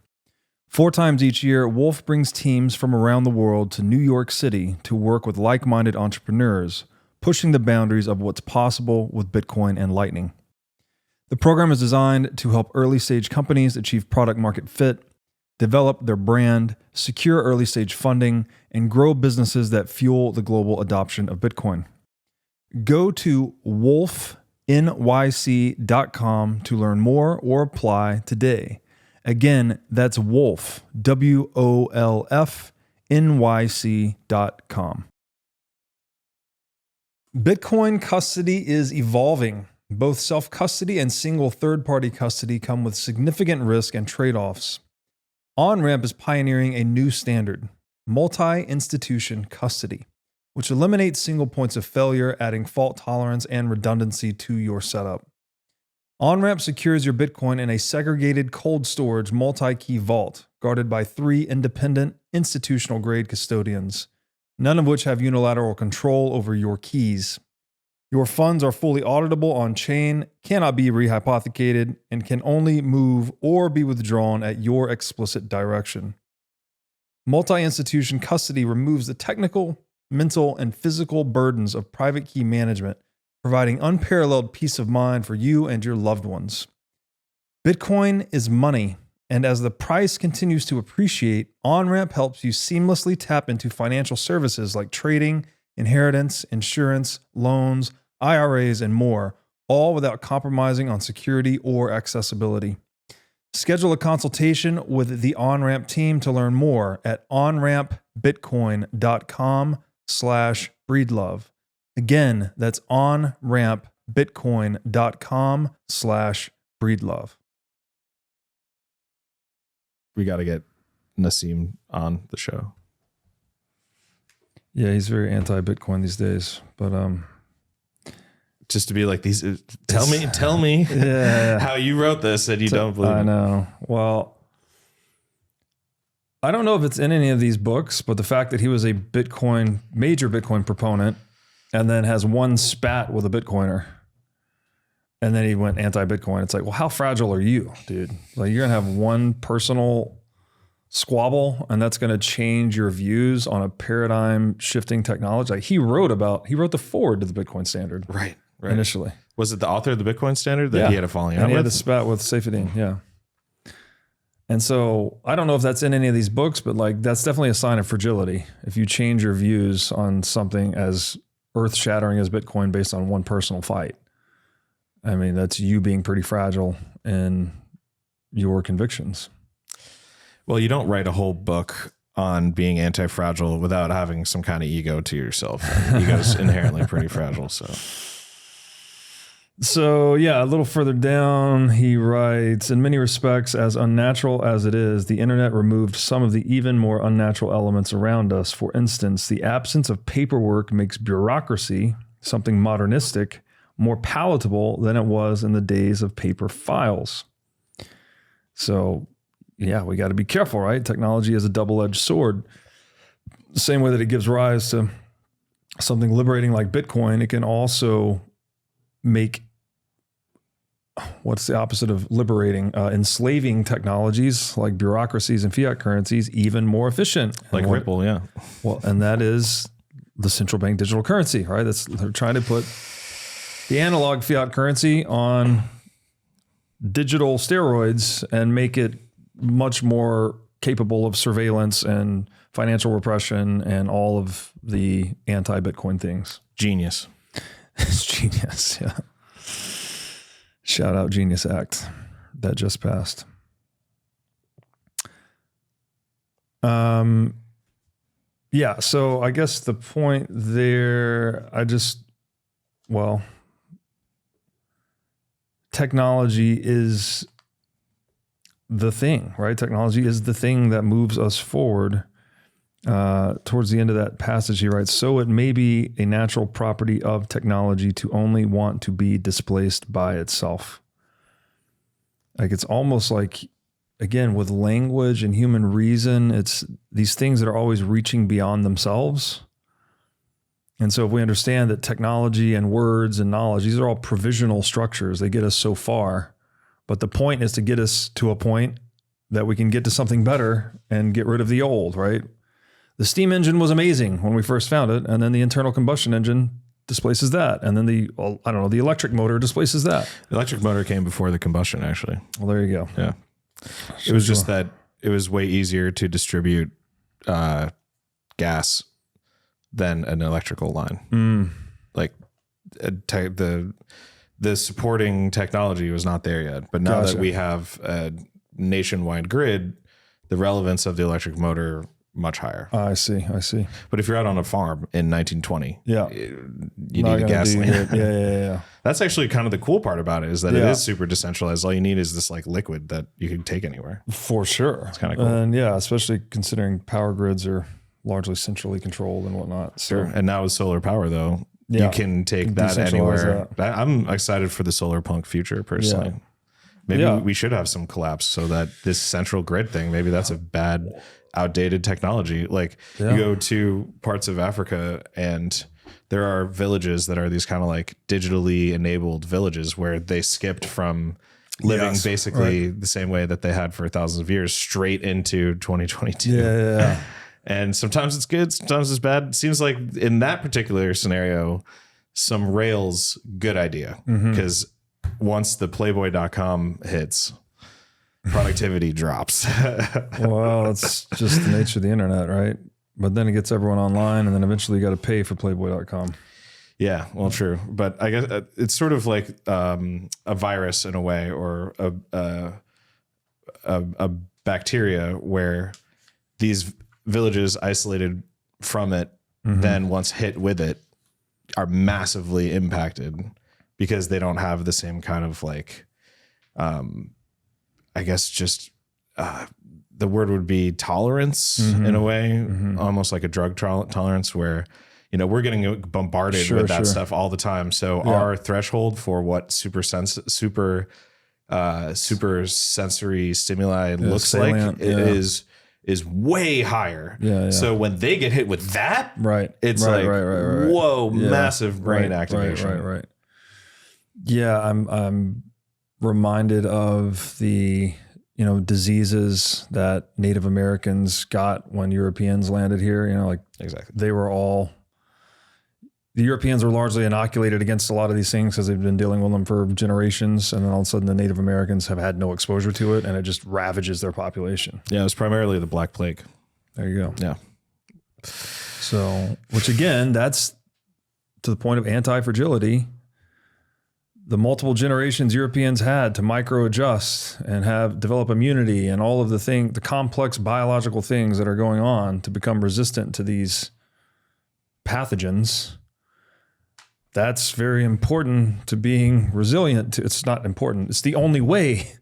4 times each year, Wolf brings teams from around the world to New York City to work with like-minded entrepreneurs, pushing the boundaries of what's possible with Bitcoin and Lightning. The program is designed to help early-stage companies achieve product-market fit, develop their brand, secure early-stage funding, and grow businesses that fuel the global adoption of Bitcoin. Go to wolfnyc.com to learn more or apply today. Again, that's Wolf, WOLF, Bitcoin custody is evolving. Both self-custody and single third-party custody come with significant risk and trade-offs. Onramp is pioneering a new standard, multi-institution custody, which eliminates single points of failure, adding fault tolerance and redundancy to your setup. Onramp secures your Bitcoin in a segregated cold storage multi-key vault guarded by 3 independent institutional-grade custodians, none of which have unilateral control over your keys. Your funds are fully auditable on-chain, cannot be rehypothecated, and can only move or be withdrawn at your explicit direction. Multi-institution custody removes the technical, mental, and physical burdens of private key management, providing unparalleled peace of mind for you and your loved ones. Bitcoin is money, and as the price continues to appreciate, Onramp helps you seamlessly tap into financial services like trading, inheritance, insurance, loans, IRAs, and more, all without compromising on security or accessibility. Schedule a consultation with the Onramp team to learn more at onrampbitcoin.com/breedlove. Again, that's onrampbitcoin.com/breedlove. We got to get Nassim on the show. Yeah, he's very anti-Bitcoin these days, but just to be like these, tell me yeah. how you wrote this and you don't believe I it. know. Well, I don't know if it's in any of these books, but the fact that he was a major Bitcoin proponent and then has one spat with a Bitcoiner and then he went anti-Bitcoin. It's like, well, how fragile are you, dude? Like you're going to have one personal squabble and that's going to change your views on a paradigm shifting technology. Like he wrote the forward to the Bitcoin standard. Right. Initially. Was it the author of the Bitcoin standard that he had a falling out and he with? had the spat with Saifedean, yeah. And so I don't know if that's in any of these books, but like that's definitely a sign of fragility. If you change your views on something as earth-shattering as Bitcoin based on one personal fight, I mean, that's you being pretty fragile in your convictions. Well, you don't write a whole book on being anti-fragile without having some kind of ego to yourself. Ego's inherently pretty fragile, So yeah, a little further down, he writes, in many respects, as unnatural as it is, the internet removed some of the even more unnatural elements around us. For instance, the absence of paperwork makes bureaucracy, something modernistic, more palatable than it was in the days of paper files. So yeah, we got to be careful, right? Technology is a double-edged sword. The same way that it gives rise to something liberating like Bitcoin, it can also make, what's the opposite of liberating? Enslaving technologies like bureaucracies and fiat currencies even more efficient. like Ripple, yeah. Well, and that is the central bank digital currency, right? They're trying to put the analog fiat currency on digital steroids and make it much more capable of surveillance and financial repression and all of the anti-Bitcoin things. Genius. It's genius, yeah. Shout out Genius Act that just passed. Yeah, so I guess the point there, technology is the thing, right? Technology is the thing that moves us forward. Towards the end of that passage, he writes, so it may be a natural property of technology to only want to be displaced by itself. Like it's almost like, again, with language and human reason, it's these things that are always reaching beyond themselves. And so if we understand that technology and words and knowledge, these are all provisional structures, they get us so far. But the point is to get us to a point that we can get to something better and get rid of the old, right? The steam engine was amazing when we first found it, and then the internal combustion engine displaces that, and then the electric motor displaces that. The electric motor came before the combustion, actually. Well, there you go. Yeah. It was just that it was way easier to distribute gas than an electrical line. Like the supporting technology was not there yet. But now that we have a nationwide grid, the relevance of the electric motor much higher. I see. But if you're out on a farm in 1920, you need a gasoline. Yeah. That's actually kind of the cool part about it, is that it is super decentralized. All you need is this like liquid that you can take anywhere. For sure. It's kind of cool. And especially considering power grids are largely centrally controlled and whatnot. So. Sure. And now with solar power, though, you can take that anywhere. I'm excited for the solar punk future personally. Yeah. Maybe we should have some collapse so that this central grid thing, maybe that's a bad, outdated technology. Like you go to parts of Africa and there are villages that are these kind of like digitally enabled villages where they skipped from living basically the same way that they had for thousands of years straight into 2022. Yeah. And sometimes it's good, sometimes it's bad. It seems like in that particular scenario, some Rails, good idea. Because once the playboy.com hits, productivity drops. Well, it's just the nature of the internet, right? But then it gets everyone online, and then eventually you got to pay for playboy.com. Yeah, well, true. But I guess it's sort of like a virus in a way, or a bacteria where these villages isolated from it, then once hit with it, are massively impacted because they don't have the same kind of like, I guess just the word would be tolerance in a way, almost like a drug tolerance where, we're getting bombarded with that stuff all the time. So our threshold for what super sensory stimuli looks salient, like is way higher. So when they get hit with that, it's whoa, massive brain activation. Right. Yeah, I'm reminded of the diseases that Native Americans got when Europeans landed here. They were all, the Europeans were largely inoculated against a lot of these things because they've been dealing with them for generations, and then all of a sudden the Native Americans have had no exposure to it, and it just ravages their population. Yeah, it was primarily the Black Plague. There you go. Yeah. So, which again, that's to the point of anti-fragility. The multiple generations Europeans had to micro-adjust and develop immunity and all of the complex biological things that are going on to become resistant to these pathogens. That's very important to being resilient to. It's not important. It's the only way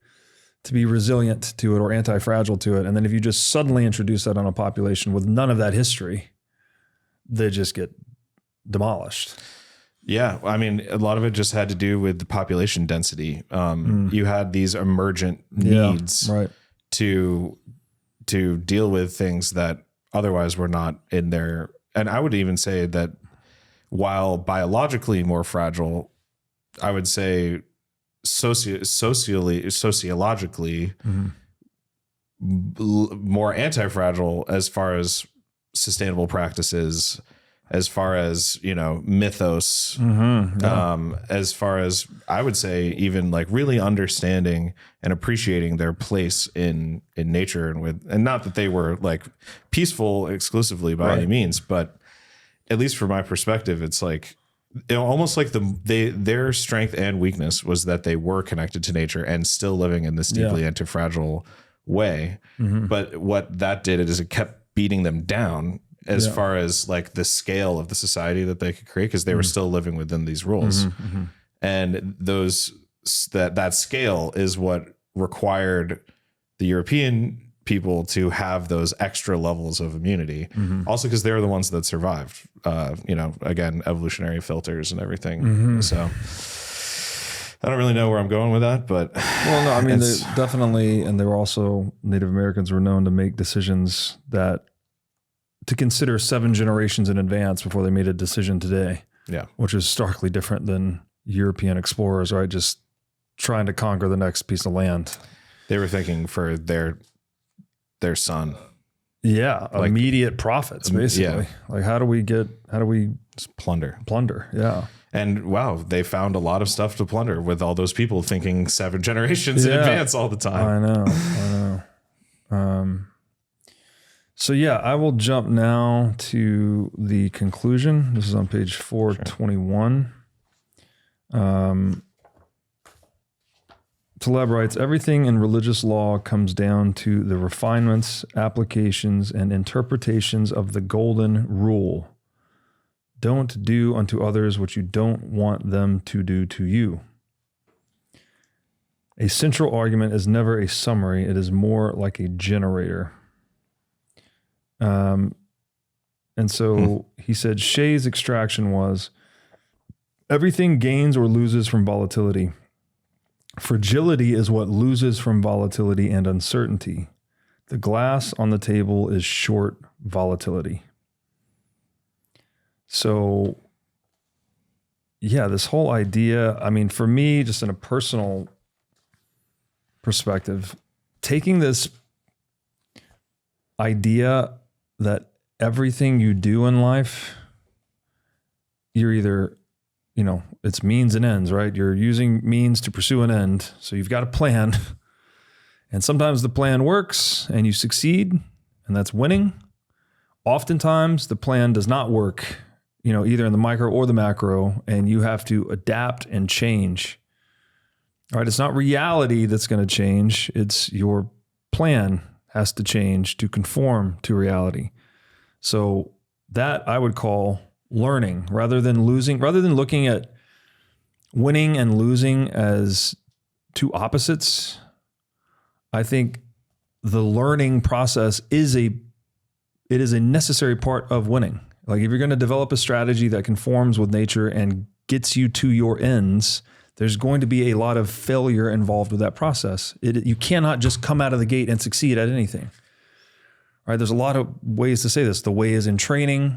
to be resilient to it or anti-fragile to it. And then if you just suddenly introduce that on a population with none of that history, they just get demolished. Yeah. I mean, a lot of it just had to do with the population density. You had these emergent needs to deal with things that otherwise were not in there. And I would even say that while biologically more fragile, I would say sociologically more anti-fragile as far as sustainable practices, as far as, mythos, as far as I would say, even like really understanding and appreciating their place in nature and not that they were like peaceful exclusively by any means, but at least from my perspective, it's like, almost like their strength and weakness was that they were connected to nature and still living in this deeply anti-fragile way. But what that did is it kept beating them down as far as like the scale of the society that they could create, because they were still living within these rules. And that scale is what required the European people to have those extra levels of immunity. Also because they're the ones that survived, again, evolutionary filters and everything. So I don't really know where I'm going with that, but well, no, I mean, they definitely, and they were also, Native Americans were known to make decisions to consider 7 generations in advance before they made a decision today. Yeah. Which is starkly different than European explorers, right? Just trying to conquer the next piece of land. They were thinking for their their son. Yeah. Like, immediate profits, basically. Like how do we Just plunder? Yeah. And wow, they found a lot of stuff to plunder with all those people thinking 7 generations in advance all the time. I know. So yeah, I will jump now to the conclusion. This is on page 421. Taleb writes, everything in religious law comes down to the refinements, applications, and interpretations of the golden rule. Don't do unto others what you don't want them to do to you. A central argument is never a summary. It is more like a generator. And so he said Shea's extraction was, everything gains or loses from volatility. Fragility is what loses from volatility and uncertainty. The glass on the table is short volatility. So, yeah, this whole idea, I mean, for me, just in a personal perspective, taking this idea that everything you do in life, you're either, it's means and ends, right? You're using means to pursue an end. So you've got a plan. And sometimes the plan works and you succeed, and that's winning. Oftentimes the plan does not work, either in the micro or the macro, and you have to adapt and change. All right, it's not reality that's going to change. It's your plan has to change to conform to reality. So that I would call learning rather than looking at winning and losing as two opposites. I think the learning process is a necessary part of winning. Like if you're going to develop a strategy that conforms with nature and gets you to your ends, there's going to be a lot of failure involved with that process. You cannot just come out of the gate and succeed at anything. All right, there's a lot of ways to say this. The way is in training.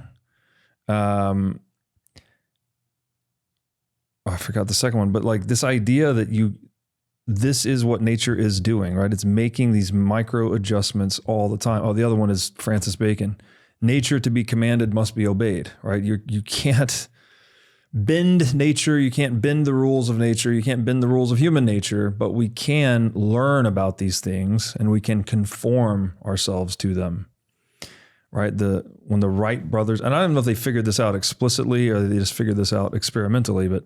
I forgot the second one, but like this idea that this is what nature is doing, right? It's making these micro adjustments all the time. Oh, the other one is Francis Bacon. Nature to be commanded must be obeyed, right? You can't bend nature. You can't bend the rules of nature. You can't bend the rules of human nature, but we can learn about these things and we can conform ourselves to them, right? When the Wright brothers, and I don't know if they figured this out explicitly or they just figured this out experimentally, but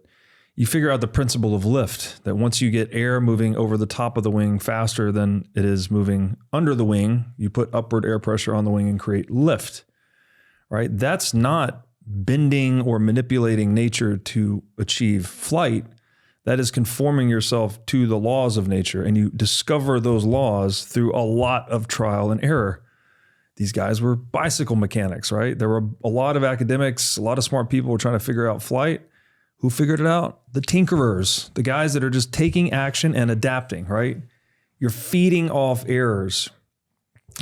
you figure out the principle of lift, that once you get air moving over the top of the wing faster than it is moving under the wing, you put upward air pressure on the wing and create lift, right? That's not bending or manipulating nature to achieve flight. That is conforming yourself to the laws of nature, and you discover those laws through a lot of trial and error. These guys were bicycle mechanics, right? There were a lot of academics, a lot of smart people were trying to figure out flight. Who figured it out? The tinkerers, the guys that are just taking action and adapting, right? You're feeding off errors.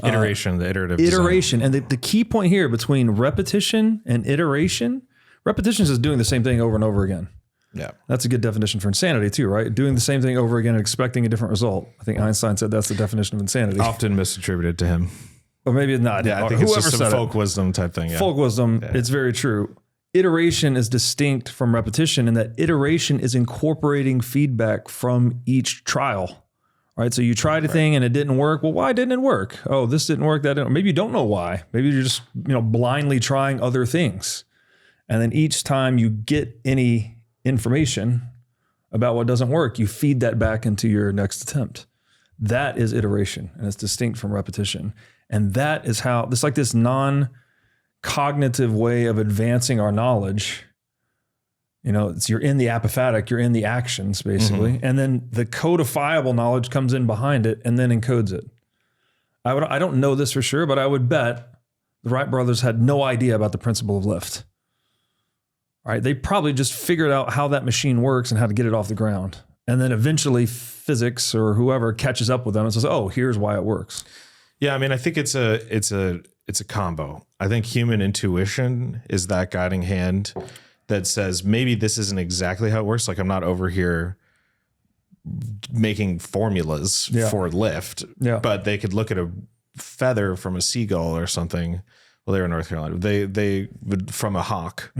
The iterative Iteration. And the key point here between repetition and iteration, repetition is just doing the same thing over and over again. Yeah. That's a good definition for insanity too, right? Doing the same thing over again and expecting a different result. I think Einstein said that's the definition of insanity. Often misattributed to him. Or maybe not. Yeah, I think it's just some folk wisdom type thing. Yeah. Folk wisdom, it's very true. Iteration is distinct from repetition in that iteration is incorporating feedback from each trial, right? So you tried a thing and it didn't work. Well, why didn't it work? Oh, this didn't work. That didn't. Maybe you don't know why. Maybe you're just blindly trying other things. And then each time you get any information about what doesn't work, you feed that back into your next attempt. That is iteration, and it's distinct from repetition. And that is how, it's like this non-cognitive way of advancing our knowledge. You're in the apophatic, you're in the actions, basically. Mm-hmm. And then the codifiable knowledge comes in behind it and then encodes it. I don't know this for sure, but I would bet the Wright brothers had no idea about the principle of lift. All right, they probably just figured out how that machine works and how to get it off the ground. And then eventually physics or whoever catches up with them and says, oh, here's why it works. Yeah, I mean, I think it's a combo. I think human intuition is that guiding hand that says maybe this isn't exactly how it works. Like I'm not over here making formulas for lift, but they could look at a feather from a seagull or something. Well, they were in North Carolina. They would from a hawk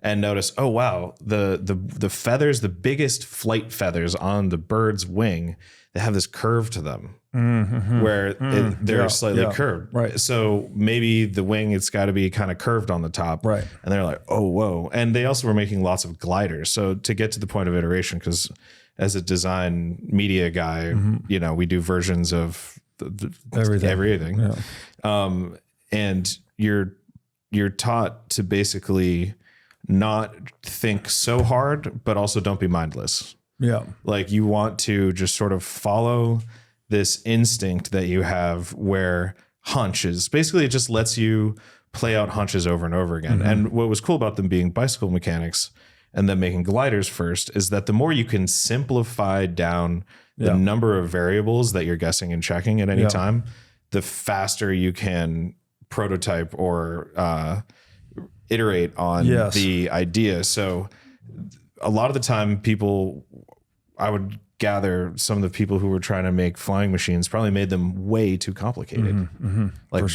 and notice, oh wow, the feathers, the biggest flight feathers on the bird's wing, they have this curve to them where they're slightly curved. Right. So maybe the wing, it's got to be kind of curved on the top. Right. And they're like, oh whoa. And they also were making lots of gliders. So to get to the point of iteration, because as a design media guy, you know, we do versions of everything. Yeah. And you're taught to basically not think so hard, but also don't be mindless. Yeah. Like you want to just sort of follow this instinct that you have where hunches, basically it just lets you play out hunches over and over again. And what was cool about them being bicycle mechanics and then making gliders first is that the more you can simplify down the number of variables that you're guessing and checking at any time, the faster you can prototype or iterate on the idea. So a lot of the time I would gather some of the people who were trying to make flying machines probably made them way too complicated, like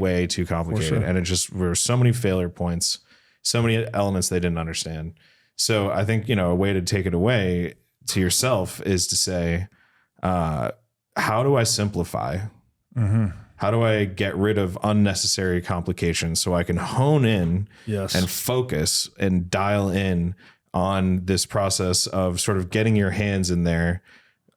way too complicated. And it just were so many failure points, so many elements they didn't understand. So I think, you know, a way to take it away to yourself is to say, how do I simplify? How do I get rid of unnecessary complications so I can hone in and focus and dial in on this process of sort of getting your hands in there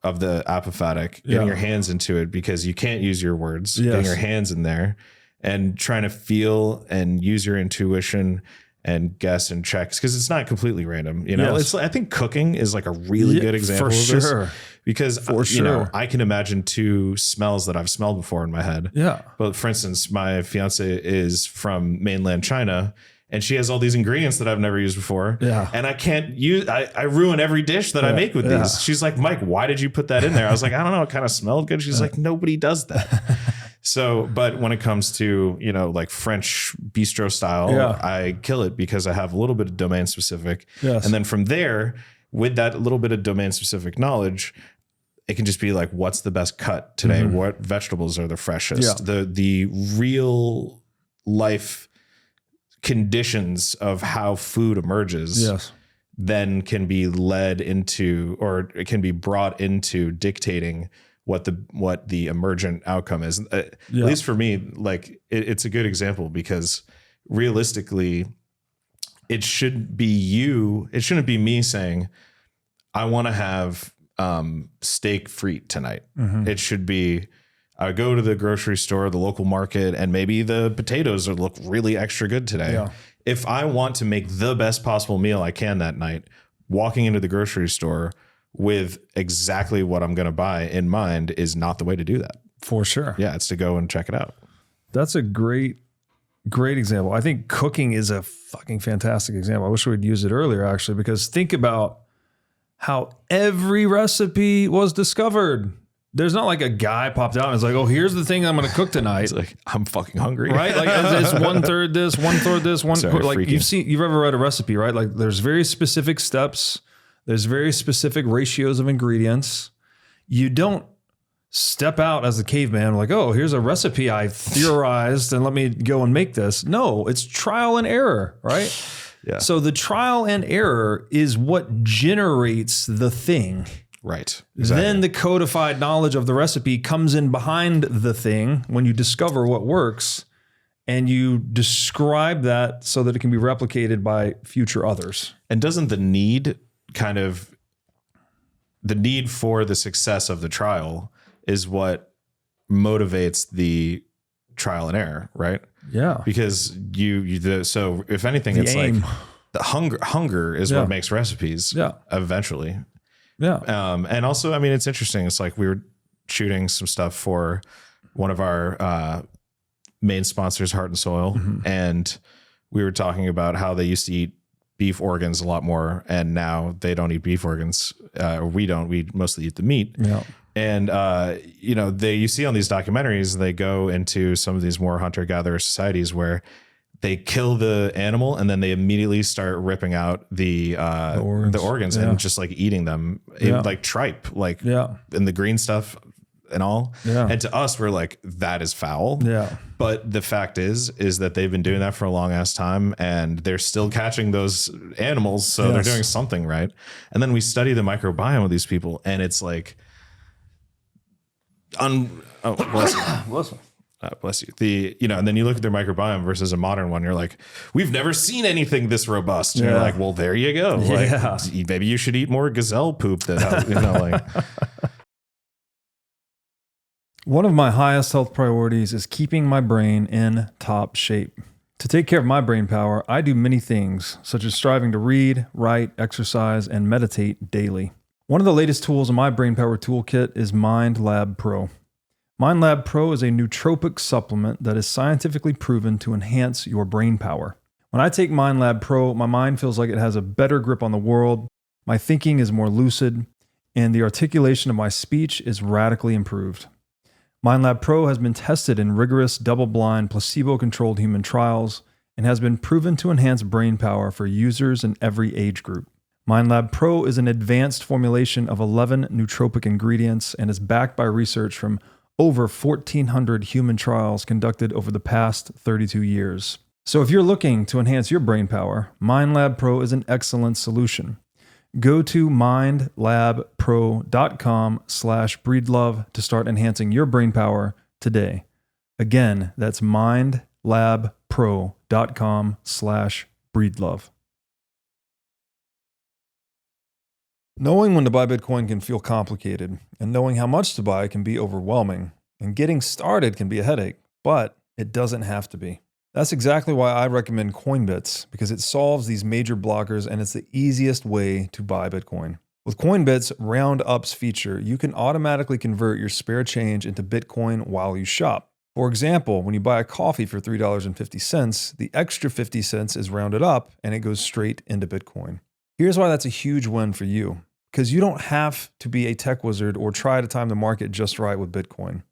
of the apophatic, getting your hands into it because you can't use your words, getting your hands in there and trying to feel and use your intuition and guess and check because it's not completely random. You know, it's I think cooking is like a really good example of this because you know, I can imagine two smells that I've smelled before in my head. Yeah. But for instance, my fiance is from mainland China and she has all these ingredients that I've never used before. Yeah. And I can't use, I ruin every dish that I make with these. She's like, Mike, why did you put that in there? I was like, I don't know. It kind of smelled good. She's like, nobody does that. So, but when it comes to, you know, like French bistro style, I kill it because I have a little bit of domain specific. Yes. And then from there, with that little bit of domain specific knowledge, it can just be like, what's the best cut today? What vegetables are the freshest? The real life conditions of how food emerges then can be led into, or it can be brought into dictating what the emergent outcome is. At least for me, like it's a good example because realistically it shouldn't be me saying, I want to have steak frite tonight. It should be, I go to the grocery store, the local market, and maybe the potatoes look really extra good today. Yeah. If I want to make the best possible meal I can that night, walking into the grocery store with exactly what I'm going to buy in mind is not the way to do that. For sure. Yeah, it's to go and check it out. That's a great example. I think cooking is a fucking fantastic example. I wish we'd used it earlier, actually, because think about how every recipe was discovered. There's not like a guy popped out and is like, oh, here's the thing I'm going to cook tonight. It's like, I'm fucking hungry. Right? Like it's 1/3 this, 1/3 this, like freaking. You've ever read a recipe, right? Like there's very specific steps. There's very specific ratios of ingredients. You don't step out as a caveman like, oh, here's a recipe I theorized and let me go and make this. No, it's trial and error, right? Yeah. So the trial and error is what generates the thing. Right. Exactly. Then the codified knowledge of the recipe comes in behind the thing when you discover what works and you describe that so that it can be replicated by future others. And doesn't the need for the success of the trial is what motivates the trial and error, right? Yeah. Because so if anything, it's aim. Like the hunger is what makes recipes eventually. Yeah. And also, I mean, it's interesting. It's like we were shooting some stuff for one of our main sponsors, Heart and Soil. And we were talking about how they used to eat beef organs a lot more. And now they don't eat beef organs. We don't. We mostly eat the meat. Yeah. And, you know, you see on these documentaries, they go into some of these more hunter-gatherer societies where they kill the animal and then they immediately start ripping out the organs and just like eating them like tripe, like in the green stuff. and all. Yeah. And to us, we're like, that is foul. Yeah. But the fact is that they've been doing that for a long ass time, and they're still catching those animals. So they're doing something right. And then we study the microbiome of these people, and it's like, bless you. Bless you. And then you look at their microbiome versus a modern one. You're like, we've never seen anything this robust. And you're like, well, there you go. Like, maybe you should eat more gazelle poop. One of my highest health priorities is keeping my brain in top shape. To take care of my brain power, I do many things, such as striving to read, write, exercise, and meditate daily. One of the latest tools in my brain power toolkit is MindLab Pro. MindLab Pro is a nootropic supplement that is scientifically proven to enhance your brain power. When I take MindLab Pro, my mind feels like it has a better grip on the world, my thinking is more lucid, and the articulation of my speech is radically improved. MindLab Pro has been tested in rigorous, double-blind, placebo-controlled human trials and has been proven to enhance brain power for users in every age group. MindLab Pro is an advanced formulation of 11 nootropic ingredients and is backed by research from over 1,400 human trials conducted over the past 32 years. So if you're looking to enhance your brain power, MindLab Pro is an excellent solution. Go to mindlabpro.com/breedlove to start enhancing your brain power today. Again, that's mindlabpro.com/breedlove. Knowing when to buy Bitcoin can feel complicated, and knowing how much to buy can be overwhelming, and getting started can be a headache, but it doesn't have to be. That's exactly why I recommend Coinbits, because it solves these major blockers and it's the easiest way to buy Bitcoin. With Coinbits' Round Ups feature, you can automatically convert your spare change into Bitcoin while you shop. For example, when you buy a coffee for $3.50, the extra 50 cents is rounded up and it goes straight into Bitcoin. Here's why that's a huge win for you, because you don't have to be a tech wizard or try to time the market just right with Bitcoin.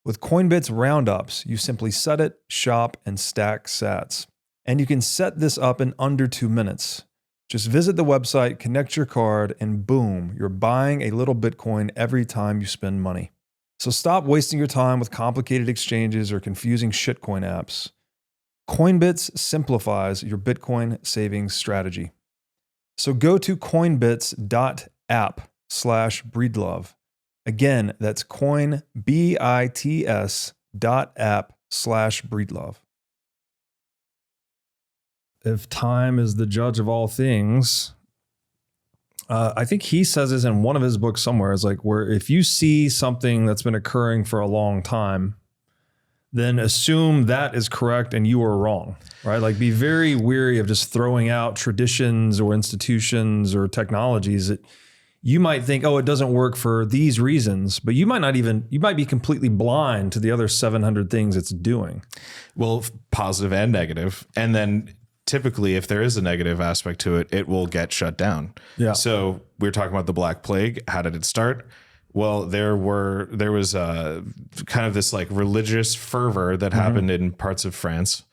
With Coinbits Roundups, you simply set it, shop, and stack sats. And you can set this up in under 2 minutes. Just visit the website, connect your card, and boom, you're buying a little Bitcoin every time you spend money. So stop wasting your time with complicated exchanges or confusing shitcoin apps. Coinbits simplifies your Bitcoin savings strategy. So go to coinbits.app/breedlove. Again, that's coinbits.app/breedlove. If time is the judge of all things, I think he says this in one of his books somewhere. It's like, where if you see something that's been occurring for a long time, then assume that is correct and you are wrong, right? Like, be very weary of just throwing out traditions or institutions or technologies that you might think, oh, it doesn't work for these reasons, but you might be completely blind to the other 700 things it's doing. Well, positive and negative. And then typically, if there is a negative aspect to it, it will get shut down. Yeah. So we were talking about the Black Plague. How did it start? Well, there was kind of this like religious fervor that happened in parts of France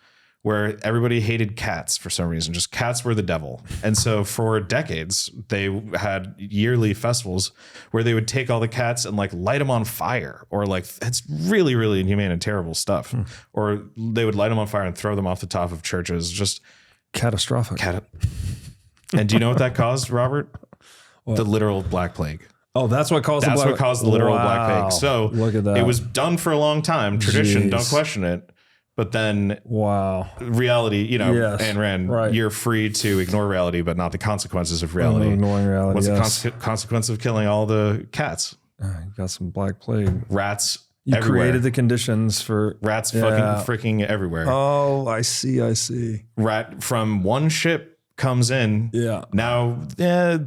where everybody hated cats for some reason. Just cats were the devil. And so for decades, they had yearly festivals where they would take all the cats and like light them on fire, or like, it's really, really inhumane and terrible stuff. Or they would light them on fire and throw them off the top of churches. Just catastrophic. And do you know what that caused, Robert? What? The literal Black Plague. Oh, that's what caused the literal Black Plague. So look at that. It was done for a long time. Tradition, don't question it. But then reality, Ayn Rand, you're free to ignore reality, but not the consequences of reality. Ignoring reality. What's the consequence of killing all the cats? You got some Black Plague. Rats You everywhere. created the conditions for rats fucking freaking everywhere. Oh, I see. Rat from one ship comes in. Yeah. Now,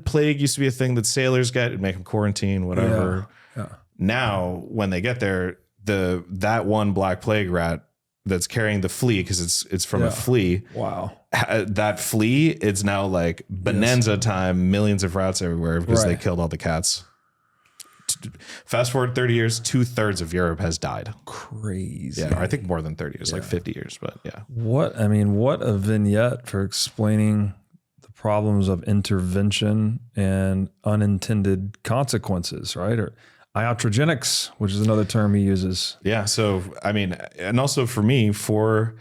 plague used to be a thing that sailors get. It'd make them quarantine, whatever. Yeah. Now, when they get there, that one Black Plague rat that's carrying the flea, because it's from a flea. Wow. That flea, it's now like bonanza time, millions of rats everywhere because they killed all the cats. Fast forward 30 years, 2/3 of Europe has died. Crazy. Yeah, I think more than 30 years, like 50 years, but yeah. What a vignette for explaining the problems of intervention and unintended consequences, right? Or Iatrogenics, which is another term he uses. Yeah. So, I mean, and also for me, for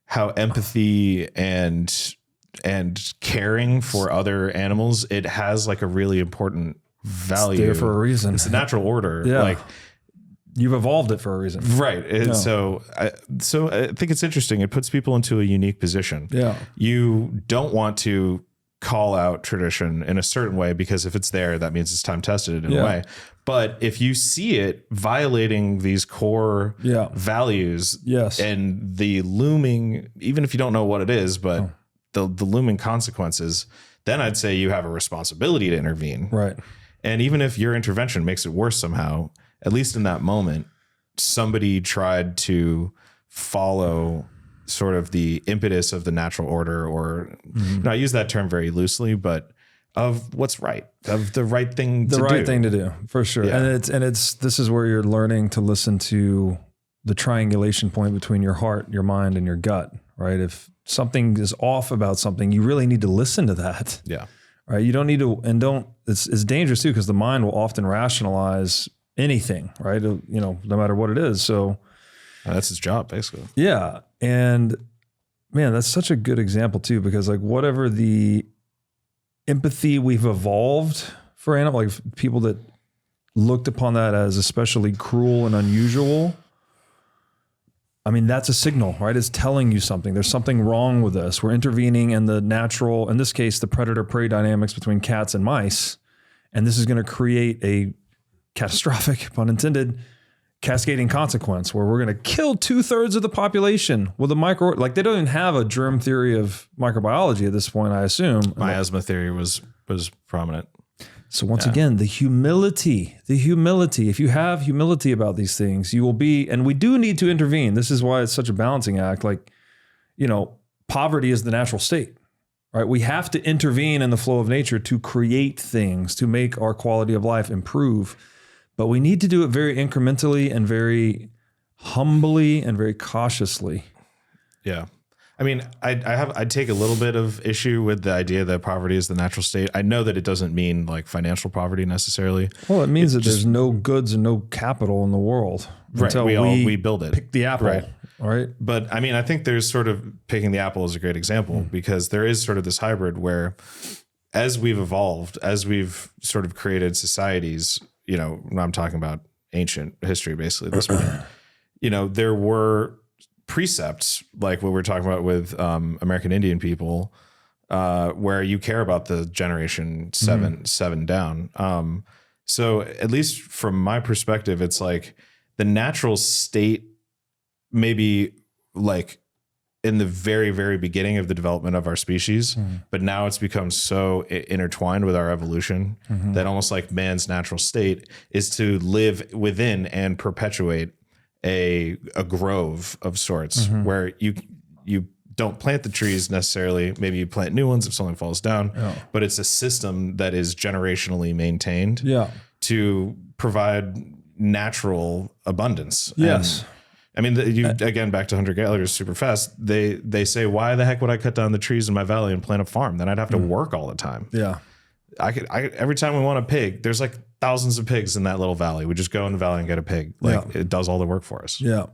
how empathy and caring for other animals, it has like a really important value. It's there for a reason. It's a natural order. Yeah. Like, you've evolved it for a reason. Right. So I think it's interesting. It puts people into a unique position. Yeah. You don't want to call out tradition in a certain way, because if it's there, that means it's time tested in a way. But if you see it violating these core values and the looming, even if you don't know what it is, but the looming consequences, then I'd say you have a responsibility to intervene. Right. And even if your intervention makes it worse somehow, at least in that moment, somebody tried to follow sort of the impetus of the natural order, or I use that term very loosely, but of what's right, of the right thing to do. The right thing to do, for sure. Yeah. And this is where you're learning to listen to the triangulation point between your heart, your mind, and your gut, right? If something is off about something, you really need to listen to that. Yeah. Right. You don't need to, it's dangerous too, because the mind will often rationalize anything, right? No matter what it is. So that's his job, basically. Yeah. And man, that's such a good example too, because like whatever the empathy we've evolved for animals, like people that looked upon that as especially cruel and unusual, I mean, that's a signal, right? It's telling you something. There's something wrong with this. We're intervening in the natural, in this case, the predator-prey dynamics between cats and mice. And this is going to create a catastrophic, pun intended, cascading consequence where we're going to kill 2/3 of the population with a micro, like they don't even have a germ theory of microbiology at this point, I assume. Miasma theory was prominent. So once again, the humility, if you have humility about these things, you will be, and we do need to intervene. This is why it's such a balancing act. Like, poverty is the natural state, right? We have to intervene in the flow of nature to create things, to make our quality of life improve. But we need to do it very incrementally and very humbly and very cautiously. Yeah. I mean, I'd take a little bit of issue with the idea that poverty is the natural state. I know that it doesn't mean like financial poverty necessarily. Well, it means that there's no goods and no capital in the world until we build it. Pick the apple, right? But I mean, I think there's sort of picking the apple is a great example because there is sort of this hybrid where as we've evolved, as we've sort of created societies, I'm talking about ancient history, basically at this point, there were precepts like what we're talking about with American Indian people, where you care about the generation seven down. So at least from my perspective, it's like the natural state, maybe like in the very, very beginning of the development of our species, but now it's become so intertwined with our evolution that almost like man's natural state is to live within and perpetuate a grove of sorts where you don't plant the trees necessarily. Maybe you plant new ones if something falls down, but it's a system that is generationally maintained to provide natural abundance. Yes. And, I mean, again, back to hunter-gatherers super fast. They say, why the heck would I cut down the trees in my valley and plant a farm? Then I'd have to work all the time. Yeah. I every time we want a pig, there's like thousands of pigs in that little valley. We just go in the valley and get a pig. It does all the work for us. Yeah.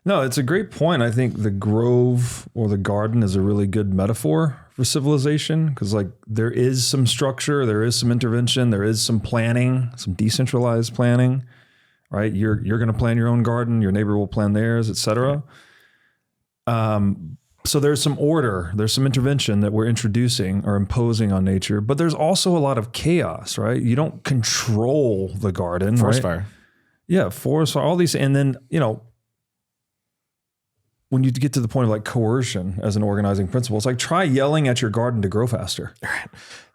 No, it's a great point. I think the grove or the garden is a really good metaphor for civilization because like there is some structure, there is some intervention, there is some planning, some decentralized planning, right? You're going to plan your own garden, your neighbor will plan theirs, et cetera. So there's some order, there's some intervention that we're introducing or imposing on nature, but there's also a lot of chaos, right? You don't control the garden, Forest right? fire. Yeah, forest fire, all these. And then, when you get to the point of like coercion as an organizing principle, it's like try yelling at your garden to grow faster.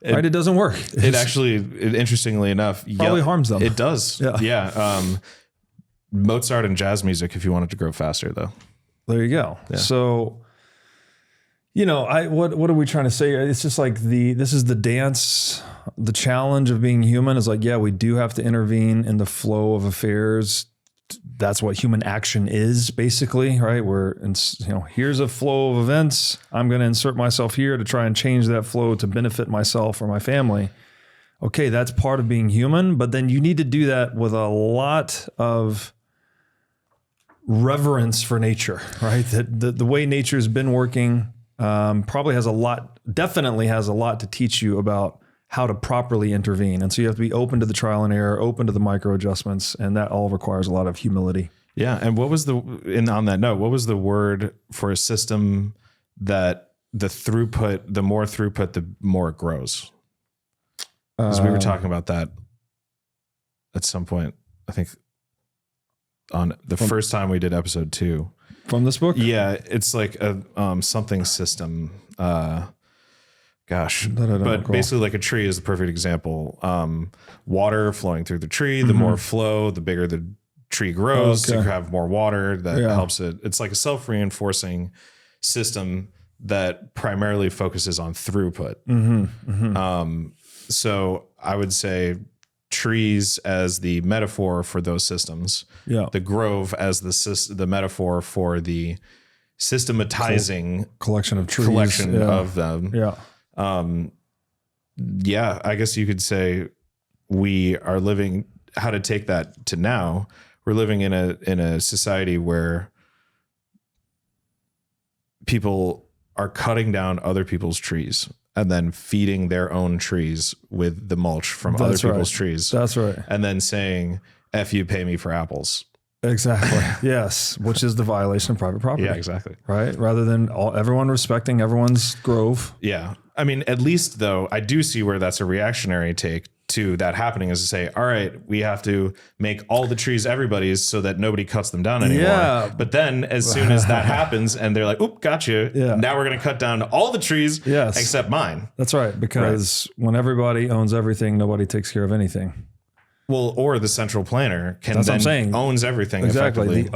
Right? It doesn't work. It actually, interestingly enough, probably harms them. It does. Yeah. Mozart and jazz music, if you want it to grow faster, though. There you go. Yeah. So, what are we trying to say? It's just like this is the dance, the challenge of being human is like, yeah, we do have to intervene in the flow of affairs. That's what human action is basically, right? Here's a flow of events. I'm going to insert myself here to try and change that flow to benefit myself or my family. okay, that's part of being human, but then you need to do that with a lot of reverence for nature, right? That the way nature's been working definitely has a lot to teach you about how to properly intervene. And so you have to be open to the trial and error, open to the micro adjustments, and that all requires a lot of humility. Yeah. And on that note, what was the word for a system that the more throughput, the more it grows? Because we were talking about that at some point, I think on the first time we did episode 2. From this book? Yeah. It's like a something system. But basically like a tree is the perfect example. Water flowing through the tree, the more flow, the bigger the tree grows. You have more water that helps it. It's like a self-reinforcing system that primarily focuses on throughput. So I would say trees as the metaphor for those systems. Yeah. The grove as the metaphor for the systematizing collection of trees. Of them. Yeah. I guess you could say we are living, how to take that to now, we're living in a society where people are cutting down other people's trees and then feeding their own trees with the mulch from other people's trees. That's right. And then saying, F you, pay me for apples. Exactly. Yes. Which is the violation of private property. Yeah, exactly. Right. Rather than everyone respecting everyone's grove. Yeah. I mean, at least though, I do see where that's a reactionary take to that happening, is to say, all right, we have to make all the trees everybody's so that nobody cuts them down anymore. Yeah. But then as soon as that happens and they're like, oop, gotcha. Yeah. Now we're going to cut down all the trees except mine. That's right. Because when everybody owns everything, nobody takes care of anything. Well, or the central planner owns everything. Exactly.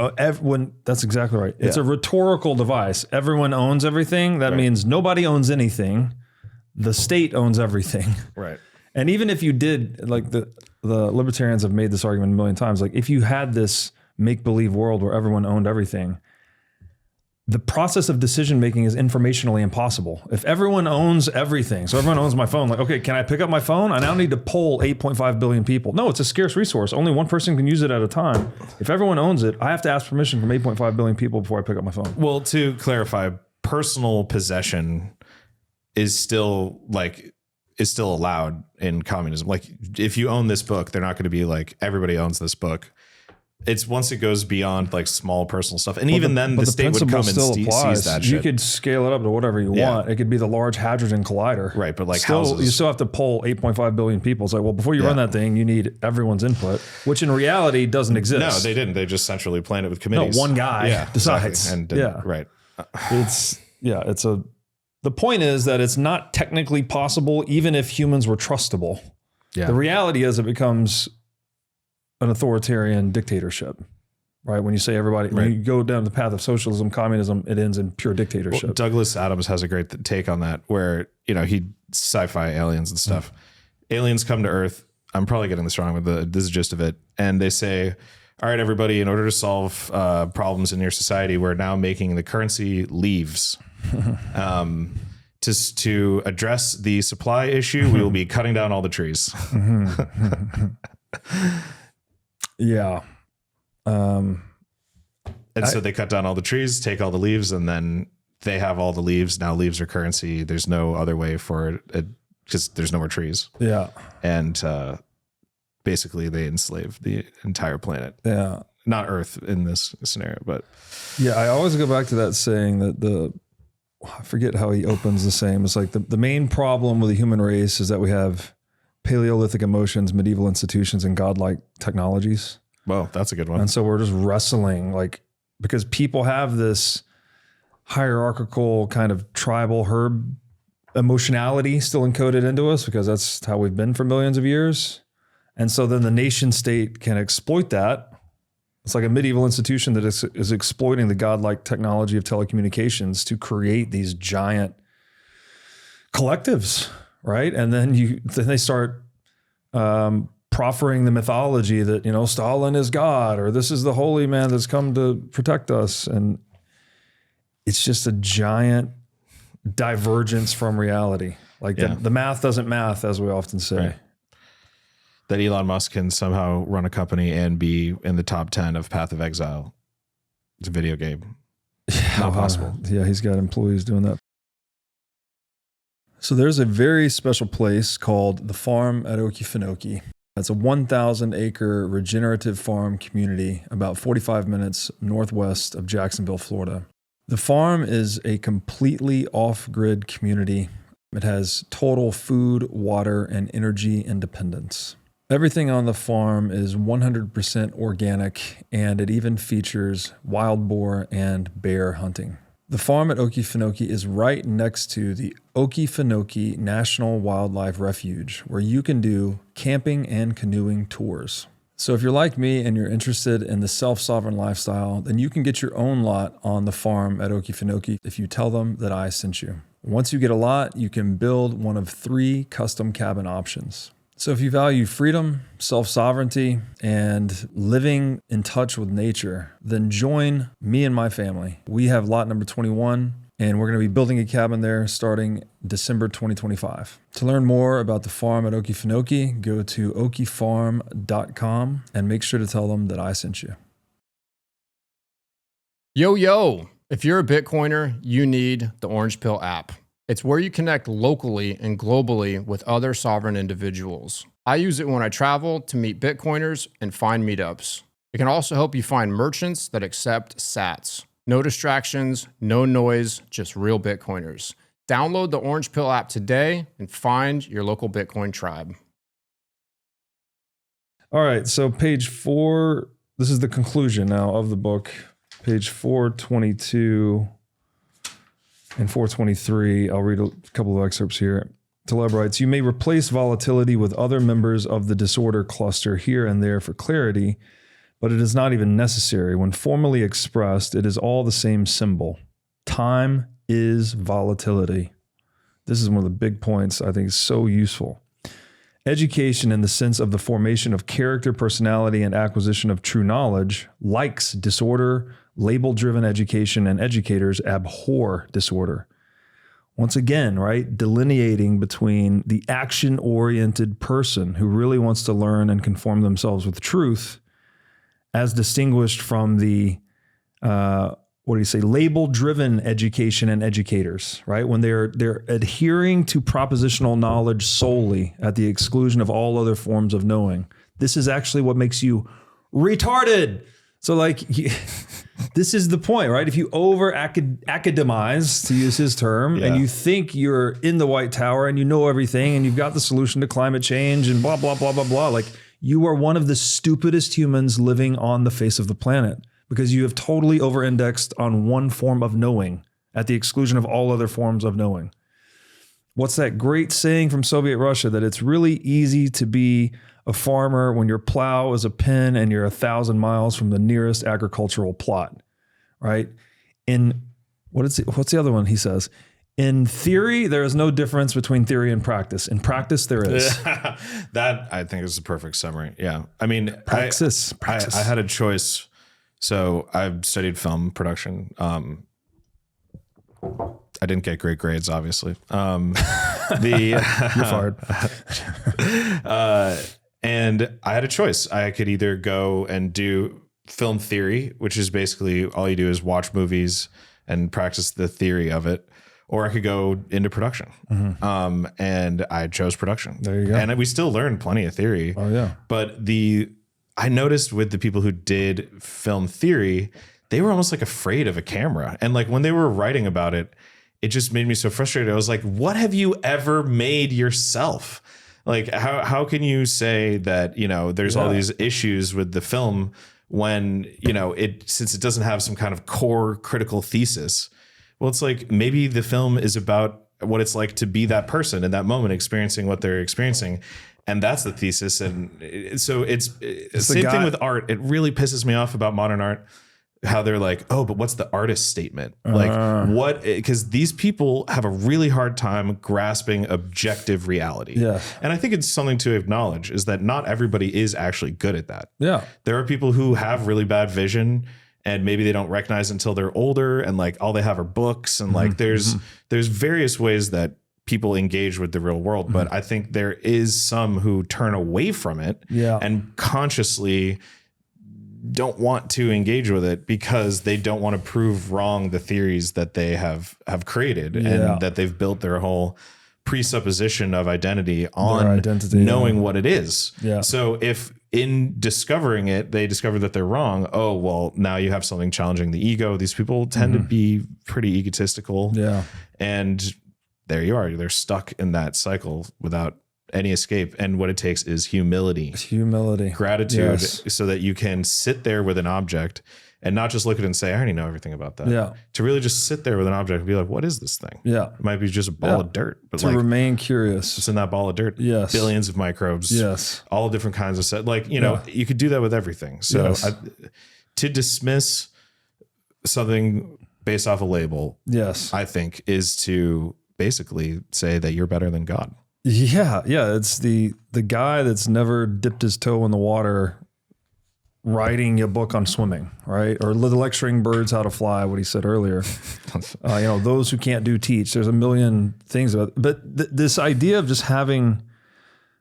That's exactly right. It's a rhetorical device. Everyone owns everything. That means nobody owns anything. The state owns everything. Right. And even if you did, like the libertarians have made this argument a million times, like if you had this make-believe world where everyone owned everything, the process of decision-making is informationally impossible. If everyone owns everything, so everyone owns my phone, like, okay, can I pick up my phone? I now need to poll 8.5 billion people. No, it's a scarce resource. Only one person can use it at a time. If everyone owns it, I have to ask permission from 8.5 billion people before I pick up my phone. Well, to clarify, personal possession is still allowed in communism. Like if you own this book, they're not going to be like, everybody owns this book. It's once it goes beyond like small personal stuff. And even then the state would come and seize that shit. You could scale it up to whatever you want. It could be the Large Hadron Collider. Right. But like you still have to poll 8.5 billion people. It's like, well, before you run that thing, you need everyone's input, which in reality doesn't exist. No, they didn't. They just centrally planned it with committees. No, one guy decides. Exactly. Right. The point is that it's not technically possible, even if humans were trustable. Yeah. The reality is it becomes an authoritarian dictatorship, right? When you say everybody, when you go down the path of socialism, communism, it ends in pure dictatorship. Well, Douglas Adams has a great take on that, where, he sci-fi aliens and stuff. Aliens come to Earth. I'm probably getting this wrong, but this is the gist of it. And they say, all right, everybody, in order to solve problems in your society, we're now making the currency leaves. To address the supply issue, we will be cutting down all the trees. Yeah. So they cut down all the trees, take all the leaves, and then they have all the leaves. Now leaves are currency. There's no other way for it because there's no more trees. Yeah. And basically they enslave the entire planet. Yeah. Not Earth in this scenario, but. Yeah, I always go back to that saying that I forget how he opens the saying. It's like the main problem with the human race is that we have Paleolithic emotions, medieval institutions, and godlike technologies. Well, that's a good one. And so we're just wrestling, because people have this hierarchical kind of tribal herd emotionality still encoded into us, because that's how we've been for millions of years. And so then the nation state can exploit that. It's like a medieval institution that is exploiting the godlike technology of telecommunications to create these giant collectives, right? And then they start proffering the mythology that, Stalin is God, or this is the holy man that's come to protect us. And it's just a giant divergence from reality. Like the math doesn't math, as we often say. Right. that Elon Musk can somehow run a company and be in the top 10 of Path of Exile. It's a video game. Not possible. Yeah, he's got employees doing that. So there's a very special place called the farm at Okefenokee. It's a 1,000 acre regenerative farm community about 45 minutes northwest of Jacksonville, Florida. The farm is a completely off-grid community. It has total food, water, and energy independence. Everything on the farm is 100% organic, and it even features wild boar and bear hunting. The farm at Okefenokee is right next to the Okefenokee National Wildlife Refuge, where you can do camping and canoeing tours. So if you're like me and you're interested in the self-sovereign lifestyle, then you can get your own lot on the farm at Okefenokee if you tell them that I sent you. Once you get a lot, you can build one of 3 custom cabin options. So if you value freedom, self-sovereignty, and living in touch with nature, then join me and my family. We have lot number 21, and we're going to be building a cabin there starting December 2025. To learn more about the farm at Okefenokee, go to okefarm.com and make sure to tell them that I sent you. Yo, if you're a Bitcoiner, you need the Orange Pill app. It's where you connect locally and globally with other sovereign individuals. I use it when I travel to meet Bitcoiners and find meetups. It can also help you find merchants that accept sats. No distractions, no noise, just real Bitcoiners. Download the Orange Pill app today and find your local Bitcoin tribe. All right, so page 4, this is the conclusion now of the book. Page 422 and 423, I'll read a couple of excerpts here. Taleb writes, you may replace volatility with other members of the disorder cluster here and there for clarity, but it is not even necessary. When formally expressed, it is all the same symbol. Time is volatility. This is one of the big points I think is so useful. Education in the sense of the formation of character, personality, and acquisition of true knowledge likes disorder. Label-driven education and educators abhor disorder. Once again, right, delineating between the action-oriented person who really wants to learn and conform themselves with truth as distinguished from the, label-driven education and educators, right? When they're adhering to propositional knowledge solely at the exclusion of all other forms of knowing. This is actually what makes you retarded. So this is the point, right? If you over academize, to use his term, and you think you're in the White Tower and you know everything and you've got the solution to climate change and blah, blah, blah, blah, blah, like you are one of the stupidest humans living on the face of the planet because you have totally over-indexed on one form of knowing at the exclusion of all other forms of knowing. What's that great saying from Soviet Russia that it's really easy to be a farmer when your plow is a pin and you're 1,000 miles from the nearest agricultural plot, right? What's the other one he says? In theory, there is no difference between theory and practice. In practice, there is. That, I think, is the perfect summary. Yeah. I mean, praxis. I had a choice. So I've studied film production. I didn't get great grades, obviously. You're fired. And I had a choice. I could either go and do film theory, which is basically all you do is watch movies and practice the theory of it, or I could go into production. Mm-hmm. And I chose production. There you go. And we still learn plenty of theory. Oh yeah. But I noticed with the people who did film theory, they were almost like afraid of a camera. And like when they were writing about it, it just made me so frustrated. I was like, what have you ever made yourself? Like, how can you say that, there's all these issues with the film when, since it doesn't have some kind of core critical thesis? Well, it's like maybe the film is about what it's like to be that person in that moment, experiencing what they're experiencing. And that's the thesis. And so it's the same thing with art. It really pisses me off about modern art. How they're like, oh, but what's the artist statement? Like what? Because these people have a really hard time grasping objective reality. Yeah. And I think it's something to acknowledge is that not everybody is actually good at that. Yeah. There are people who have really bad vision and maybe they don't recognize until they're older and like all they have are books. And like there's various ways that people engage with the real world. But I think there is some who turn away from it and consciously don't want to engage with it because they don't want to prove wrong the theories that they have created and that they've built their whole presupposition of identity on knowing what it is. Yeah. So if in discovering it, they discover that they're wrong, oh, well, now you have something challenging the ego. These people tend to be pretty egotistical. Yeah. And there you are. They're stuck in that cycle without any escape. And what it takes is humility, gratitude, so that you can sit there with an object and not just look at it and say, I already know everything about that. Yeah. To really just sit there with an object and be like, what is this thing? Yeah. It might be just a ball of dirt, but to remain curious. It's in that ball of dirt. Yes. Billions of microbes. Yes. All different kinds of set. Like, you know, you could do that with everything. So to dismiss something based off a label, I think is to basically say that you're better than God. Yeah. Yeah. It's the guy that's never dipped his toe in the water writing a book on swimming, right? Or lecturing birds how to fly, what he said earlier. You know, those who can't do teach. There's a million things about it. But this idea of just having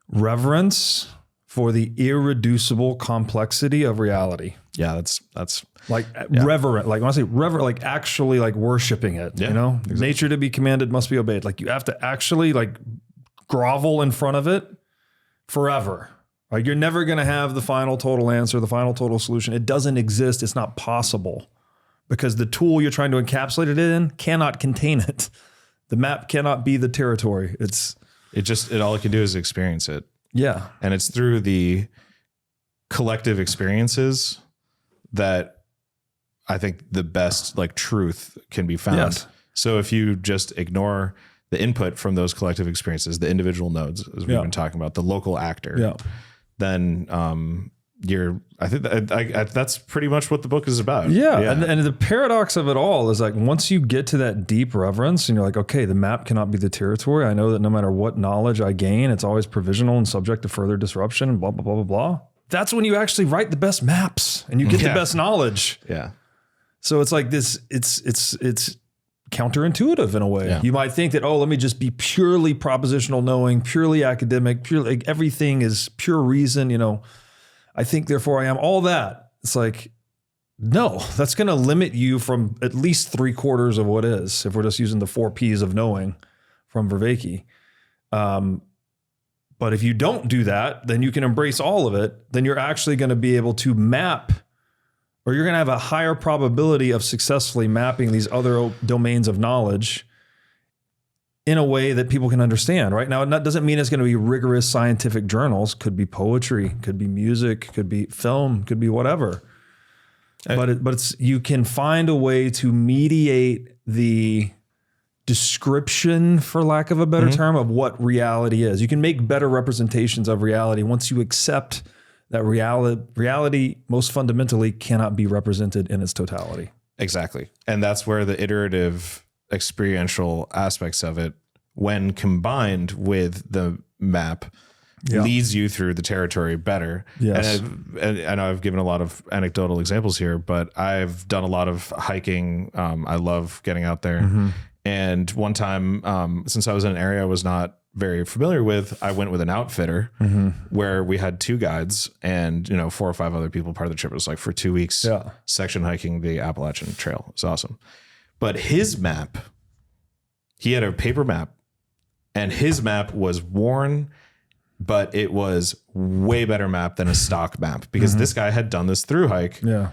reverence for the irreducible complexity of reality. Yeah, that's like reverent. Like when I say reverent, like actually like worshiping it, you know? Exactly. Nature to be commanded must be obeyed. Like you have to actually like grovel in front of it forever. Like you're never going to have the final total answer, the final total solution. It doesn't exist. It's not possible because the tool you're trying to encapsulate it in cannot contain it. The map cannot be the territory. All it can do is experience it. Yeah. And it's through the collective experiences that I think the best like truth can be found. Yes. So if you just ignore the input from those collective experiences, the individual nodes, as we've been talking about, the local actor, then I think that's pretty much what the book is about. Yeah. And the paradox of it all is like, once you get to that deep reverence and you're like, okay, the map cannot be the territory. I know that no matter what knowledge I gain, it's always provisional and subject to further disruption and blah, blah, blah, blah, blah. That's when you actually write the best maps and you get the best knowledge. Yeah. So it's like this, it's counterintuitive in a way. Yeah. You might think that, let me just be purely propositional knowing, purely academic, purely like everything is pure reason, you know, I think, therefore I am, all that. It's like, no, that's going to limit you from at least 3/4 of what is, if we're just using the 4 Ps of knowing from Vervaeke. But if you don't do that, then you can embrace all of it. Then you're actually going to be able to map, or you're going to have a higher probability of successfully mapping these other domains of knowledge in a way that people can understand. Right now, it doesn't mean it's going to be rigorous scientific journals. Could be poetry, could be music, could be film, could be whatever. But you can find a way to mediate the description, for lack of a better term, of what reality is. You can make better representations of reality once you accept that reality most fundamentally cannot be represented in its totality. Exactly. And that's where the iterative experiential aspects of it, when combined with the map, leads you through the territory better. Yes. And I know I've given a lot of anecdotal examples here, but I've done a lot of hiking. I love getting out there. And one time, since I was in an area I was not very familiar with, I went with an outfitter where we had 2 guides and, 4 or 5 other people part of the trip. It was like for 2 weeks, section hiking the Appalachian Trail. It was awesome. But his map, he had a paper map, and his map was worn, but it was way better map than a stock map because this guy had done this through hike. Yeah.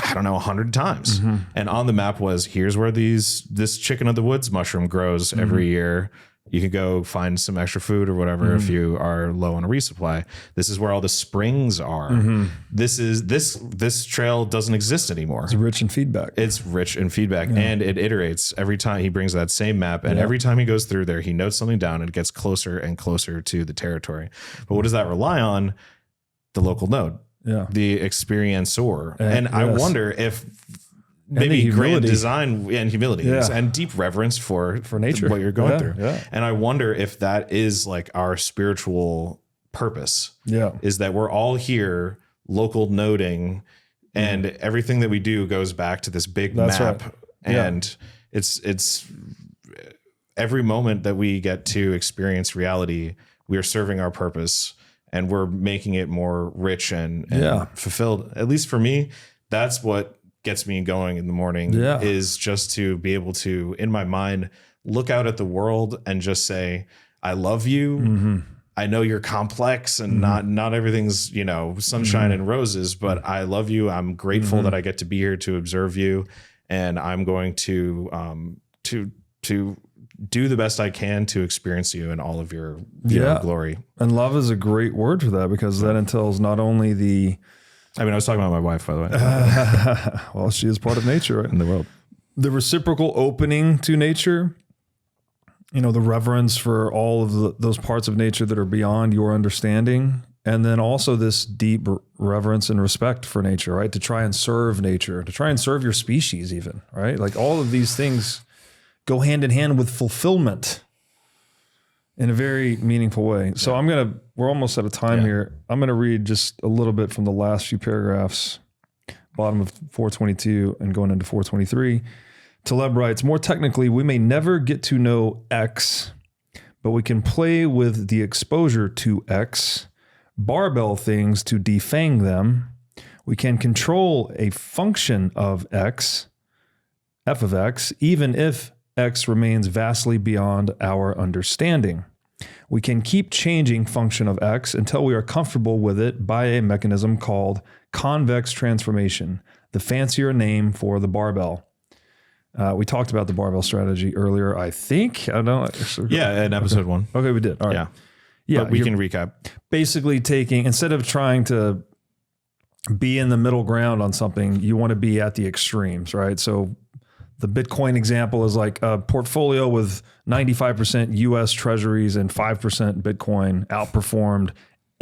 I don't know, 100 times. And on the map was, here's where this chicken of the woods mushroom grows every year. You can go find some extra food or whatever if you are low on a resupply. This is where all the springs are. This trail doesn't exist anymore. It's rich in feedback. And it iterates every time he brings that same map. And every time he goes through there, he notes something down and it gets closer and closer to the territory. But what does that rely on? The local node. Yeah. The experiencer. And I wonder if maybe grand design and humility and deep reverence for nature, what you're going through. Yeah. And I wonder if that is like our spiritual purpose. Yeah. Is that we're all here local noding and everything that we do goes back to this big map. Right. And it's every moment that we get to experience reality, we are serving our purpose and we're making it more rich and fulfilled. At least for me, that's what gets me going in the morning is just to be able to, in my mind, look out at the world and just say, I love you. Mm-hmm. I know you're complex and not everything's, sunshine and roses, but I love you. I'm grateful that I get to be here to observe you. And I'm going to do the best I can to experience you in all of your glory. And love is a great word for that, because that entails not only the... I was talking about my wife, by the way. Well, she is part of nature, right? In the world. The reciprocal opening to nature, the reverence for all of those parts of nature that are beyond your understanding. And then also this deep reverence and respect for nature, right? To try and serve nature, to try and serve your species even, right? Like all of these things go hand in hand with fulfillment in a very meaningful way. So we're almost out of time here. I'm going to read just a little bit from the last few paragraphs, bottom of 422 and going into 423. Taleb writes, more technically, we may never get to know X, but we can play with the exposure to X, barbell things to defang them. We can control a function of X, f of X, even if X remains vastly beyond our understanding. We can keep changing function of X until we are comfortable with it by a mechanism called convex transformation, the fancier name for the barbell. We talked about the barbell strategy earlier, I think. I don't know. Yeah, in episode 1. Okay, we did. All right. Yeah, but we can recap. Basically instead of trying to be in the middle ground on something, you want to be at the extremes, right? So the Bitcoin example is like a portfolio with 95% US treasuries and 5% Bitcoin outperformed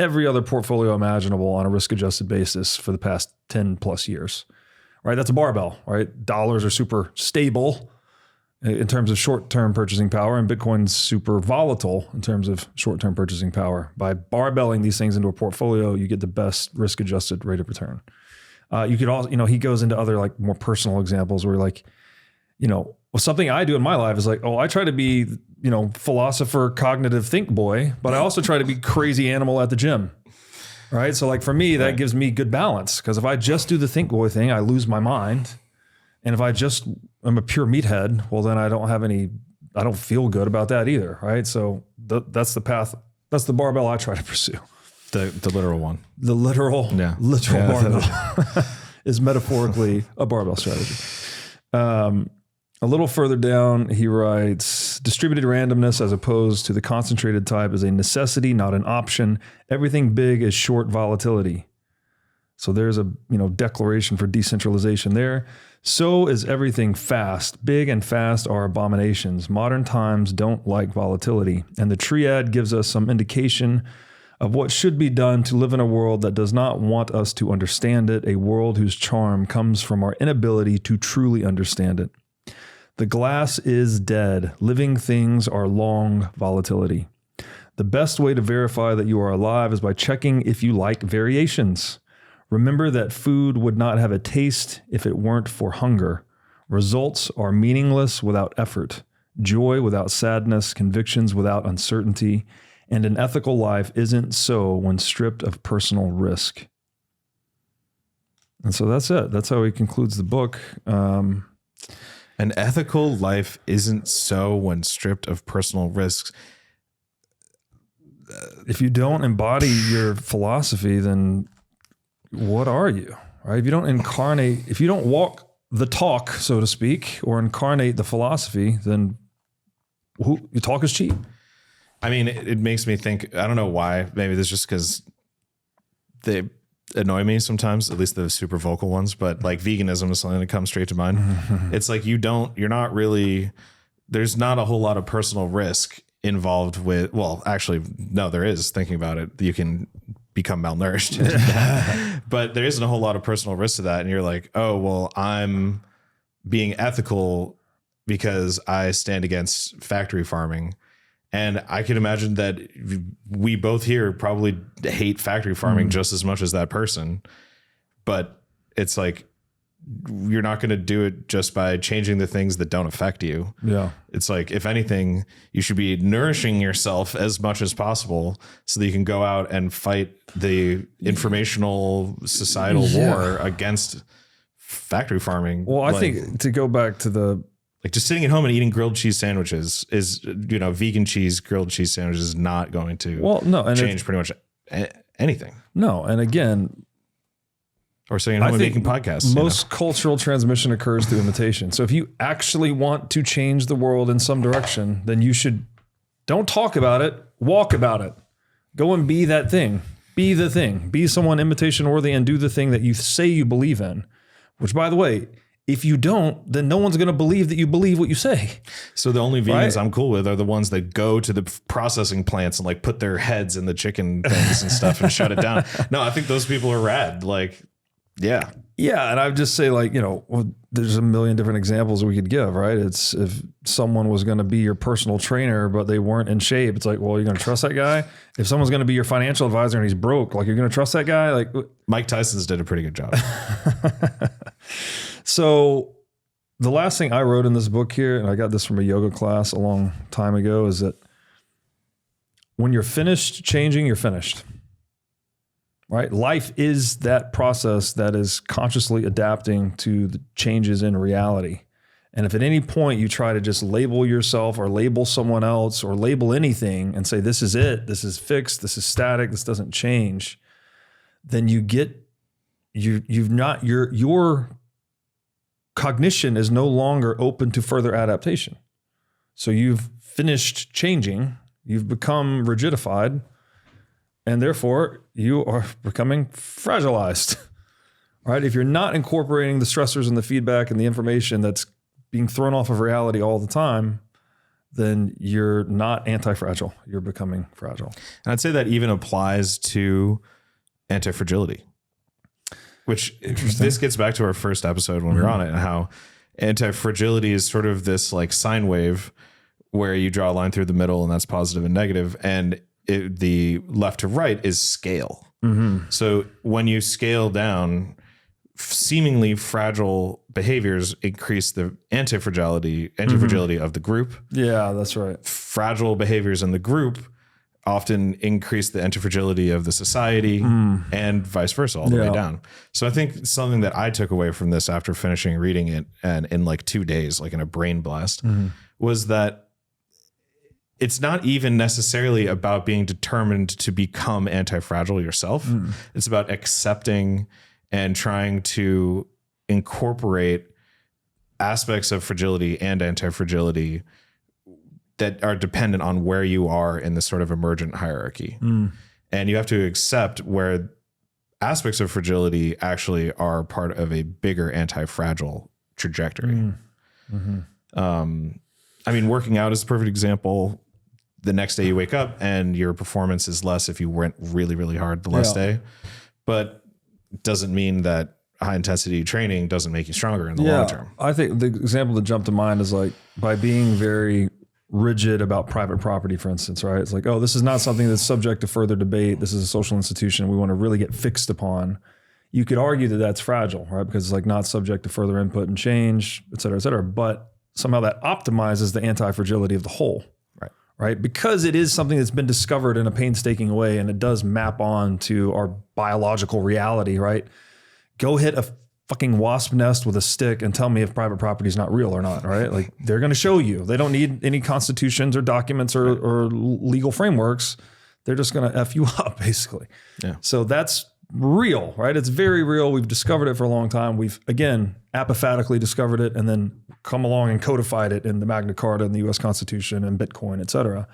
every other portfolio imaginable on a risk-adjusted basis for the past 10 plus years, right? That's a barbell, right? Dollars are super stable in terms of short-term purchasing power, and Bitcoin's super volatile in terms of short-term purchasing power. By barbelling these things into a portfolio, you get the best risk-adjusted rate of return. You could also, he goes into other like more personal examples where like, something I do in my life is like, I try to be, philosopher, cognitive think boy, but I also try to be crazy animal at the gym. Right. So like for me, that gives me good balance, because if I just do the think boy thing, I lose my mind. And if I just am a pure meathead, well, then I don't feel good about that either. Right. So that's the path. That's the barbell I try to pursue. The literal one. The literal barbell is metaphorically a barbell strategy. A little further down, he writes, distributed randomness as opposed to the concentrated type is a necessity, not an option. Everything big is short volatility. So there's a declaration for decentralization there. So is everything fast. Big and fast are abominations. Modern times don't like volatility. And the triad gives us some indication of what should be done to live in a world that does not want us to understand it, a world whose charm comes from our inability to truly understand it. The glass is dead. Living things are long volatility. The best way to verify that you are alive is by checking if you like variations. Remember that food would not have a taste if it weren't for hunger. Results are meaningless without effort, joy without sadness, convictions without uncertainty, and an ethical life isn't so when stripped of personal risk. And so that's it. That's how he concludes the book. An ethical life isn't so when stripped of personal risks. If you don't embody your philosophy, then what are you? Right? If you don't walk the talk, so to speak, or incarnate the philosophy, then your talk is cheap. It makes me think, I don't know why, maybe this is just because they annoy me sometimes, at least the super vocal ones, but like veganism is something that comes straight to mind. It's like there's not a whole lot of personal risk involved with, well, actually, no, there is, thinking about it. You can become malnourished, but there isn't a whole lot of personal risk to that. And you're like, oh, well, I'm being ethical because I stand against factory farming. And I can imagine that we both here probably hate factory farming just as much as that person. But it's like, you're not going to do it just by changing the things that don't affect you. Yeah. It's like, if anything, you should be nourishing yourself as much as possible so that you can go out and fight the informational societal war against factory farming. Well, I think to go back to the, like, just sitting at home and eating grilled cheese sandwiches is, vegan cheese, grilled cheese sandwiches is not going to change pretty much anything. No. And again, or sitting at home and making podcasts. Most cultural transmission occurs through imitation. So if you actually want to change the world in some direction, then you should don't talk about it, walk about it. Go and be that thing. Be the thing. Be someone imitation worthy and do the thing that you say you believe in. Which, by the way, if you don't, then no one's going to believe that you believe what you say. So the only vegans I'm cool with are the ones that go to the processing plants and like put their heads in the chicken things and stuff and shut it down. No, I think those people are rad. Like, yeah. Yeah. And I would just say, like, there's a million different examples we could give, right? It's if someone was going to be your personal trainer, but they weren't in shape, it's like, well, you're going to trust that guy? If someone's going to be your financial advisor and he's broke, like, you're going to trust that guy? Like, Mike Tyson's did a pretty good job. So the last thing I wrote in this book here, and I got this from a yoga class a long time ago, is that when you're finished changing, you're finished. Right? Life is that process that is consciously adapting to the changes in reality. And if at any point you try to just label yourself or label someone else or label anything and say, this is it, this is fixed, this is static, this doesn't change, then your cognition is no longer open to further adaptation. So you've finished changing, you've become rigidified, and therefore you are becoming fragilized, right? If you're not incorporating the stressors and the feedback and the information that's being thrown off of reality all the time, then you're not anti-fragile. You're becoming fragile. And I'd say that even applies to anti-fragility, which this gets back to our first episode when we were on it, and how anti-fragility is sort of this like sine wave where you draw a line through the middle and that's positive and negative. And the left to right is scale. So when you scale down, seemingly fragile behaviors increase the anti-fragility of the group. Yeah, that's right. Fragile behaviors in the group often increase the anti-fragility of the society and vice versa all the way down. So I think something that I took away from this after finishing reading it and in like 2 days, like in a brain blast, was that it's not even necessarily about being determined to become anti-fragile yourself. It's about accepting and trying to incorporate aspects of fragility and anti-fragility that are dependent on where you are in this sort of emergent hierarchy. And you have to accept where aspects of fragility actually are part of a bigger anti-fragile trajectory. I mean, working out is a perfect example. The next day you wake up and your performance is less if you went really, really hard the last day, but it doesn't mean that high intensity training doesn't make you stronger in the long term. I think the example that jumped to mind is like by being very rigid about private property, for instance, right? It's like, oh, this is not something that's subject to further debate. This is a social institution we want to really get fixed upon. You could argue that that's fragile, right? Because it's like not subject to further input and change, et cetera, but somehow that optimizes the anti-fragility of the whole. Right? Because it is something that's been discovered in a painstaking way and it does map on to our biological reality, right? Go hit a fucking wasp nest with a stick and tell me if private property is not real or not, right? Like they're going to show you. They don't need any constitutions or documents or legal frameworks. They're just going to F you up, basically. Yeah. So that's real, right? It's very real. We've discovered it for a long time. We've, again, apophatically discovered it and then come along and codified it in the Magna Carta and the US Constitution and Bitcoin, et cetera.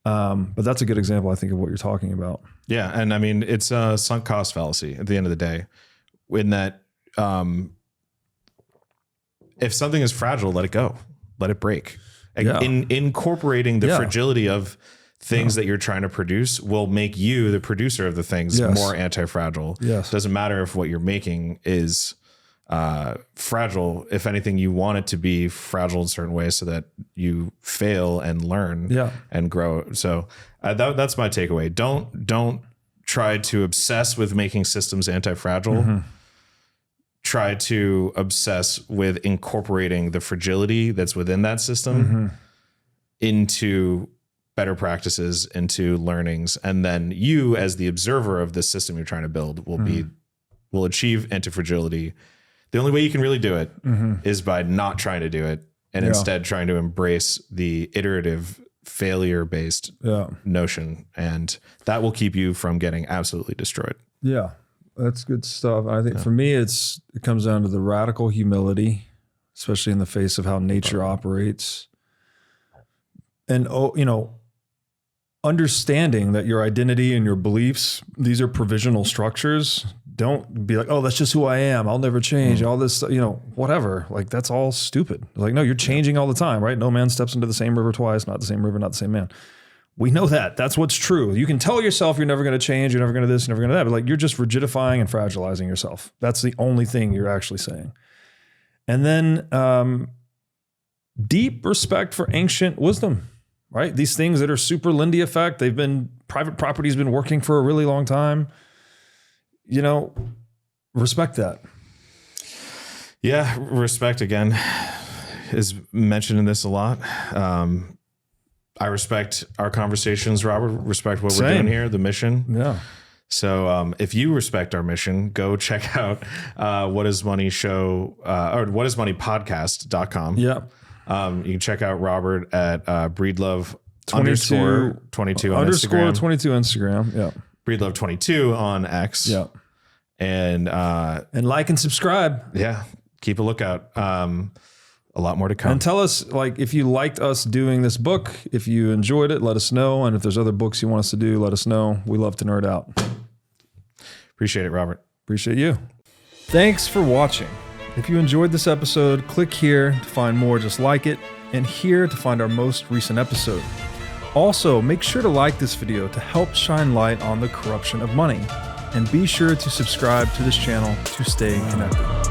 But that's a good example, I think, of what you're talking about. Yeah. And I mean, it's a sunk cost fallacy at the end of the day, in that if something is fragile, let it go, let it break. In incorporating the fragility of things that you're trying to produce will make you, the producer of the things, more anti-fragile. Doesn't matter if what you're making is fragile. If anything, you want it to be fragile in certain ways so that you fail and learn and grow. So that's my takeaway. Don't try to obsess with making systems anti-fragile. try to obsess with incorporating the fragility that's within that system into better practices, into learnings. And then you, as the observer of this system you're trying to build, will achieve antifragility. The only way you can really do it is by not trying to do it and instead trying to embrace the iterative failure-based notion. And that will keep you from getting absolutely destroyed. Yeah, that's good stuff. I think for me, it comes down to the radical humility, especially in the face of how nature operates. And, understanding that your identity and your beliefs, these are provisional structures. Don't be like, oh, that's just who I am. I'll never change. All this, whatever. Like, that's all stupid. Like, no, you're changing all the time, right? No man steps into the same river twice, not the same river, not the same man. We know that. That's what's true. You can tell yourself you're never going to change, you're never going to this, you're never going to that, but like, you're just rigidifying and fragilizing yourself. That's the only thing you're actually saying. And then deep respect for ancient wisdom, right? These things that are super Lindy effect, private property's been working for a really long time. Respect that. Yeah, respect again is mentioned in this a lot. I respect our conversations, Robert. Respect what we're doing here, the mission. Yeah. So if you respect our mission, go check out What Is Money Show or whatismoneypodcast.com. Yeah. You can check out Robert at breedlove _22 on Instagram. 22 Instagram. Yeah. Breedlove 22 on X. Yeah. And like and subscribe. Yeah. Keep a lookout. A lot more to come. And tell us, like, if you liked us doing this book, if you enjoyed it, let us know. And if there's other books you want us to do, let us know. We love to nerd out. Appreciate it, Robert. Appreciate you. Thanks for watching. If you enjoyed this episode, click here to find more just like it, and here to find our most recent episode. Also, make sure to like this video to help shine light on the corruption of money. And be sure to subscribe to this channel to stay connected.